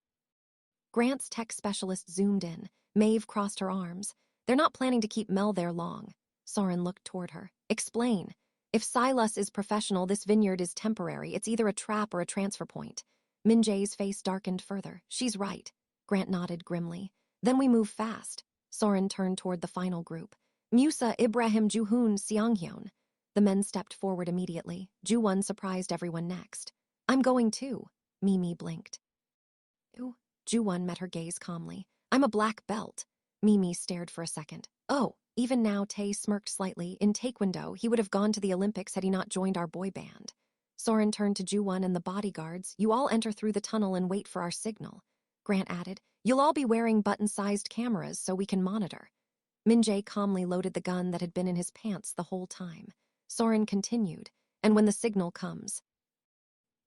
Grant's tech specialist zoomed in. Maeve crossed her arms. They're not planning to keep Mel there long. Sorin looked toward her. Explain. If Silas is professional, this vineyard is temporary. It's either a trap or a transfer point. MinJae's face darkened further. She's right. Grant nodded grimly. Then we move fast. Sorin turned toward the final group. Musa, Ibrahim, Joo-Won, Seong-hyun. The men stepped forward immediately. Joo-Won surprised everyone next. I'm going too. Mee-Mee blinked. Ooh. Joo-Won met her gaze calmly. I'm a black belt. Mee-Mee stared for a second. Oh, even now Tae smirked slightly. In Taekwondo, he would have gone to the Olympics had he not joined our boy band. Sorin turned to Joo-Won and the bodyguards. You all enter through the tunnel and wait for our signal. Grant added, you'll all be wearing button-sized cameras so we can monitor. MinJae calmly loaded the gun that had been in his pants the whole time. Sorin continued, and when the signal comes.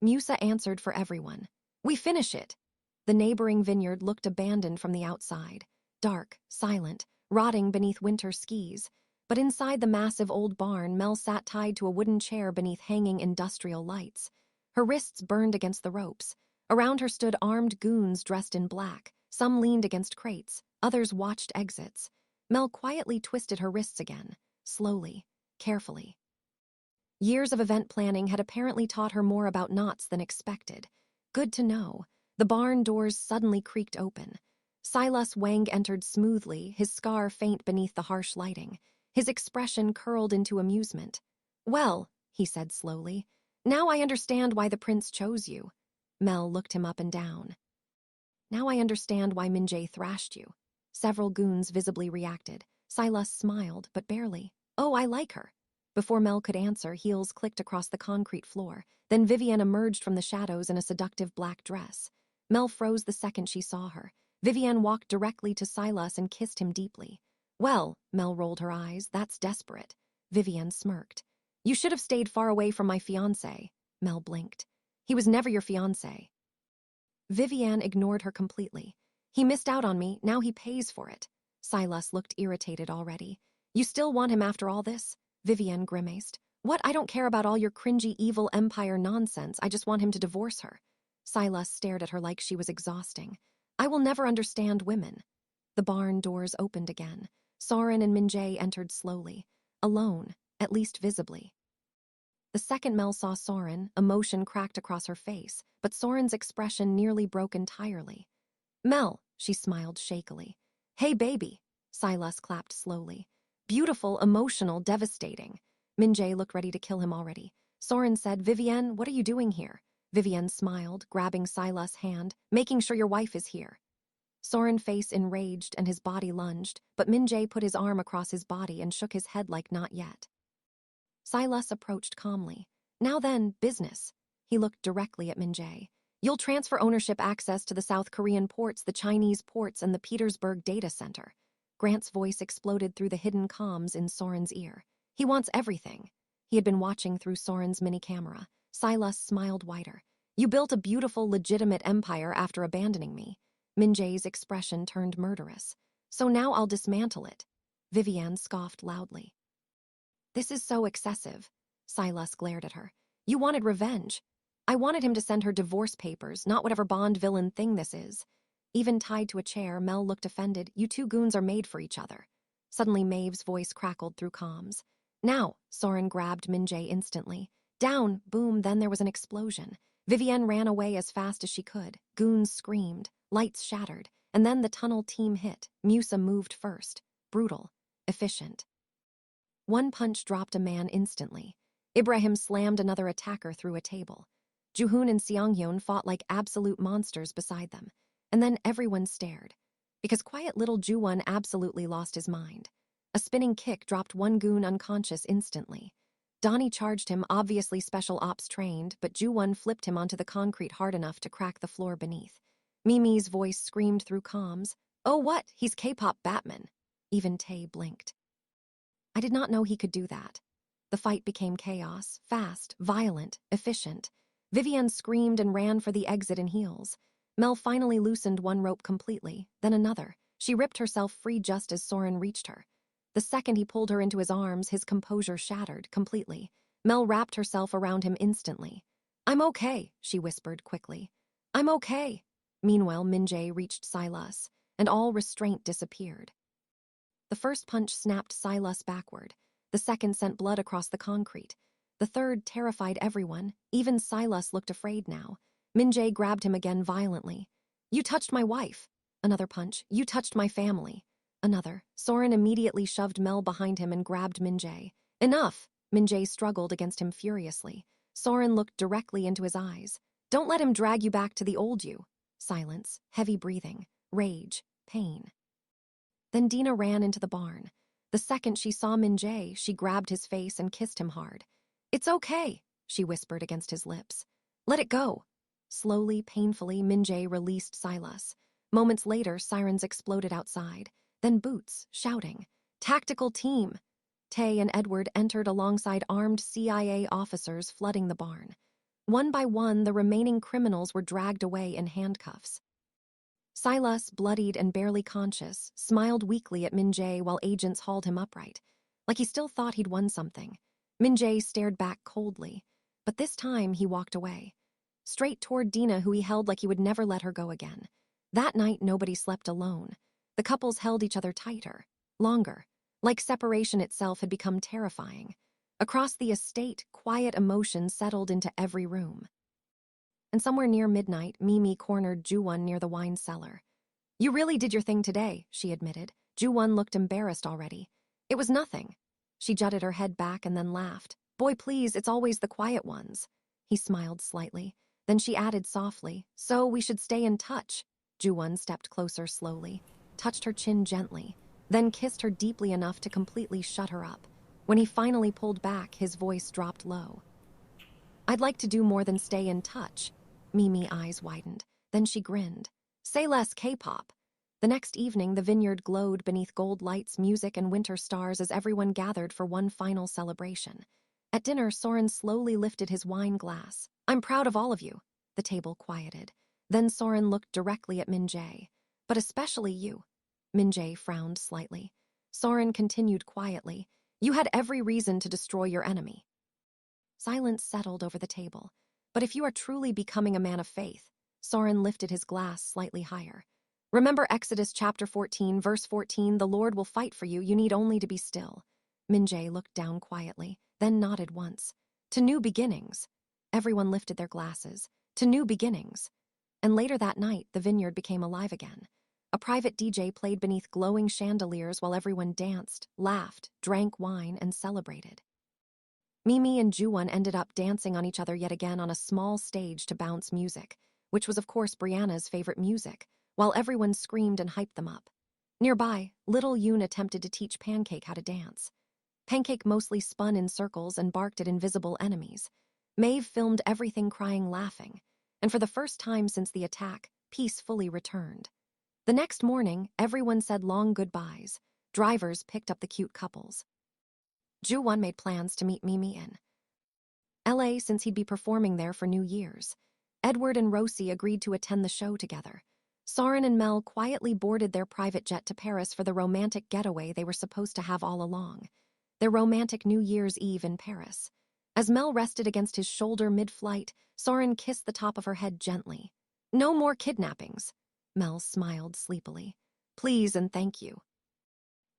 Musa answered for everyone. We finish it. The neighboring vineyard looked abandoned from the outside. Dark, silent, rotting beneath winter skis. But inside the massive old barn, Mel sat tied to a wooden chair beneath hanging industrial lights. Her wrists burned against the ropes. Around her stood armed goons dressed in black. Some leaned against crates, others watched exits. Mel quietly twisted her wrists again, slowly, carefully. Years of event planning had apparently taught her more about knots than expected. Good to know. The barn doors suddenly creaked open. Silas Wang entered smoothly, his scar faint beneath the harsh lighting. His expression curled into amusement. Well, he said slowly, now I understand why the prince chose you. Mel looked him up and down. Now I understand why MinJae thrashed you. Several goons visibly reacted. Silas smiled, but barely. Oh, I like her. Before Mel could answer, heels clicked across the concrete floor. Then Vivienne emerged from the shadows in a seductive black dress. Mel froze the second she saw her. Vivienne walked directly to Silas and kissed him deeply. Well, Mel rolled her eyes, that's desperate. Vivienne smirked. You should have stayed far away from my fiancé, Mel blinked. He was never your fiancé. Vivienne ignored her completely. He missed out on me, now he pays for it. Silas looked irritated already. You still want him after all this? Vivienne grimaced. What? I don't care about all your cringy evil empire nonsense, I just want him to divorce her. Silas stared at her like she was exhausting. I will never understand women. The barn doors opened again. Soren and MinJae entered slowly, alone, at least visibly. The second Mel saw Sorin, emotion cracked across her face, but Sorin's expression nearly broke entirely. Mel, she smiled shakily. Hey, baby. Silas clapped slowly. Beautiful, emotional, devastating. MinJae looked ready to kill him already. Sorin said, Vivienne, what are you doing here? Vivienne smiled, grabbing Silas' hand, making sure your wife is here. Sorin's face enraged and his body lunged, but MinJae put his arm across his body and shook his head like not yet. Silas approached calmly. Now then, business. He looked directly at MinJae. You'll transfer ownership access to the South Korean ports, the Chinese ports, and the Petersburg data center. Grant's voice exploded through the hidden comms in Sorin's ear. He wants everything. He had been watching through Sorin's mini-camera. Silas smiled wider. You built a beautiful, legitimate empire after abandoning me. MinJae's expression turned murderous. So now I'll dismantle it. Vivienne scoffed loudly. This is so excessive. Silas glared at her. You wanted revenge. I wanted him to send her divorce papers, not whatever Bond villain thing this is. Even tied to a chair, Mel looked offended. You two goons are made for each other. Suddenly Maeve's voice crackled through comms. Now, Sorin grabbed MinJae instantly. Down, boom, then there was an explosion. Vivienne ran away as fast as she could. Goons screamed. Lights shattered. And then the tunnel team hit. Musa moved first. Brutal. Efficient. One punch dropped a man instantly. Ibrahim slammed another attacker through a table. Joo-Won and Seong-hyun fought like absolute monsters beside them. And then everyone stared. Because quiet little Joo-Won absolutely lost his mind. A spinning kick dropped one goon unconscious instantly. Donnie charged him, obviously special ops trained, but Joo-Won flipped him onto the concrete hard enough to crack the floor beneath. Mee-Mee's voice screamed through comms. Oh what? He's K-pop Batman. Even Tae blinked. I did not know he could do that. The fight became chaos, fast, violent, efficient. Vivienne screamed and ran for the exit in heels. Mel finally loosened one rope completely, then another. She ripped herself free just as Sorin reached her. The second he pulled her into his arms, his composure shattered completely. Mel wrapped herself around him instantly. I'm okay, she whispered quickly. I'm okay. Meanwhile, MinJae reached Silas, and all restraint disappeared. The first punch snapped Silas backward. The second sent blood across the concrete. The third terrified everyone. Even Silas looked afraid now. MinJae grabbed him again violently. You touched my wife. Another punch. You touched my family. Another. Sorin immediately shoved Mel behind him and grabbed MinJae. Enough! MinJae struggled against him furiously. Sorin looked directly into his eyes. Don't let him drag you back to the old you. Silence, heavy breathing, rage, pain. Then Dina ran into the barn. The second she saw MinJae, she grabbed his face and kissed him hard. It's okay, she whispered against his lips. Let it go. Slowly, painfully, MinJae released Silas. Moments later, sirens exploded outside. Then boots, shouting. Tactical team! Tae and Edward entered alongside armed CIA officers flooding the barn. One by one, the remaining criminals were dragged away in handcuffs. Silas, bloodied and barely conscious, smiled weakly at MinJae while agents hauled him upright, like he still thought he'd won something. MinJae stared back coldly, but this time he walked away. Straight toward Dina, who he held like he would never let her go again. That night, nobody slept alone. The couples held each other tighter, longer, like separation itself had become terrifying. Across the estate, quiet emotion settled into every room. And somewhere near midnight, Mee-Mee cornered Joo-Won near the wine cellar. You really did your thing today, she admitted. Joo-Won looked embarrassed already. It was nothing. She jutted her head back and then laughed. Boy, please, it's always the quiet ones. He smiled slightly. Then she added softly, so we should stay in touch. Joo-Won stepped closer slowly, touched her chin gently, then kissed her deeply enough to completely shut her up. When he finally pulled back, his voice dropped low. I'd like to do more than stay in touch. Mee-Mee eyes widened. Then she grinned. Say less K-pop. The next evening, the vineyard glowed beneath gold lights, music, and winter stars as everyone gathered for one final celebration. At dinner, Sorin slowly lifted his wine glass. "I'm proud of all of you." The table quieted. Then Sorin looked directly at MinJae. "But especially you." MinJae frowned slightly. Sorin continued quietly. "You had every reason to destroy your enemy." Silence settled over the table. "But if you are truly becoming a man of faith," Sorin lifted his glass slightly higher. "Remember Exodus chapter 14, verse 14, the Lord will fight for you, you need only to be still." MinJae looked down quietly, then nodded once. "To new beginnings." Everyone lifted their glasses. "To new beginnings." And later that night, the vineyard became alive again. A private DJ played beneath glowing chandeliers while everyone danced, laughed, drank wine, and celebrated. Mee-Mee and Joo-Won ended up dancing on each other yet again on a small stage to bounce music, which was of course Brianna's favorite music, while everyone screamed and hyped them up. Nearby, little Yoon attempted to teach Pancake how to dance. Pancake mostly spun in circles and barked at invisible enemies. Maeve filmed everything crying laughing, and for the first time since the attack, peace fully returned. The next morning, everyone said long goodbyes. Drivers picked up the cute couples. Joo-Won made plans to meet Mee-Mee in LA since he'd be performing there for New Year's. Edward and Rosie agreed to attend the show together. Sorin and Mel quietly boarded their private jet to Paris for the romantic getaway they were supposed to have all along. Their romantic New Year's Eve in Paris. As Mel rested against his shoulder mid-flight, Sorin kissed the top of her head gently. "No more kidnappings." Mel smiled sleepily. "Please and thank you."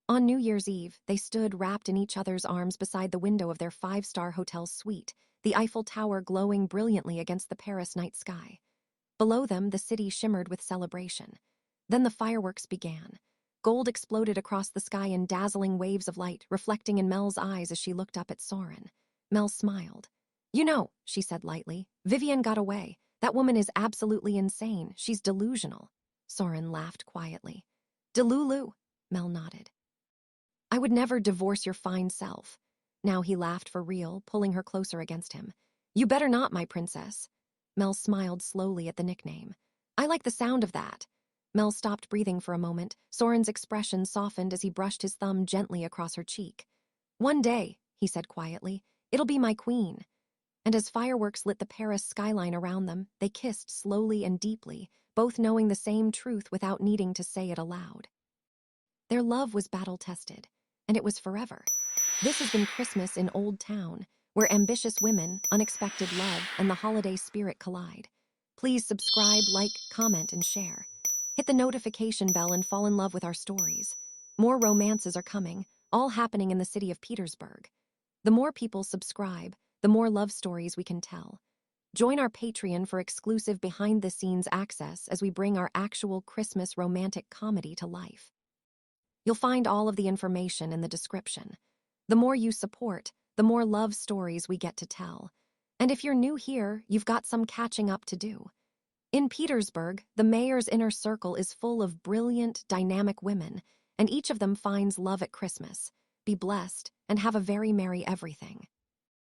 On New Year's Eve, they stood wrapped in each other's arms beside the window of their five-star hotel suite, the Eiffel Tower glowing brilliantly against the Paris night sky. Below them, the city shimmered with celebration. Then the fireworks began. Gold exploded across the sky in dazzling waves of light, reflecting in Mel's eyes as she looked up at Sorin. Mel smiled. "You know," she said lightly, "Vivian got away. That woman is absolutely insane. She's delusional." Sorin laughed quietly. "Delulu," Mel nodded. "I would never divorce your fine self." Now he laughed for real, pulling her closer against him. "You better not, my princess." Mel smiled slowly at the nickname. "I like the sound of that." Mel stopped breathing for a moment. Sorin's expression softened as he brushed his thumb gently across her cheek. "One day," he said quietly, "it'll be my queen." And as fireworks lit the Paris skyline around them, they kissed slowly and deeply, both knowing the same truth without needing to say it aloud. Their love was battle-tested, and it was forever. This has been Christmas in Old Towne, where ambitious women, unexpected love, and the holiday spirit collide. Please subscribe, like, comment, and share. Hit the notification bell and fall in love with our stories. More romances are coming, all happening in the city of Petersburg. The more people subscribe, the more love stories we can tell. Join our Patreon for exclusive behind-the-scenes access as we bring our actual Christmas romantic comedy to life. You'll find all of the information in the description. The more you support, the more love stories we get to tell. And if you're new here, you've got some catching up to do. In Petersburg, the mayor's inner circle is full of brilliant, dynamic women, and each of them finds love at Christmas. Be blessed, and have a very merry everything.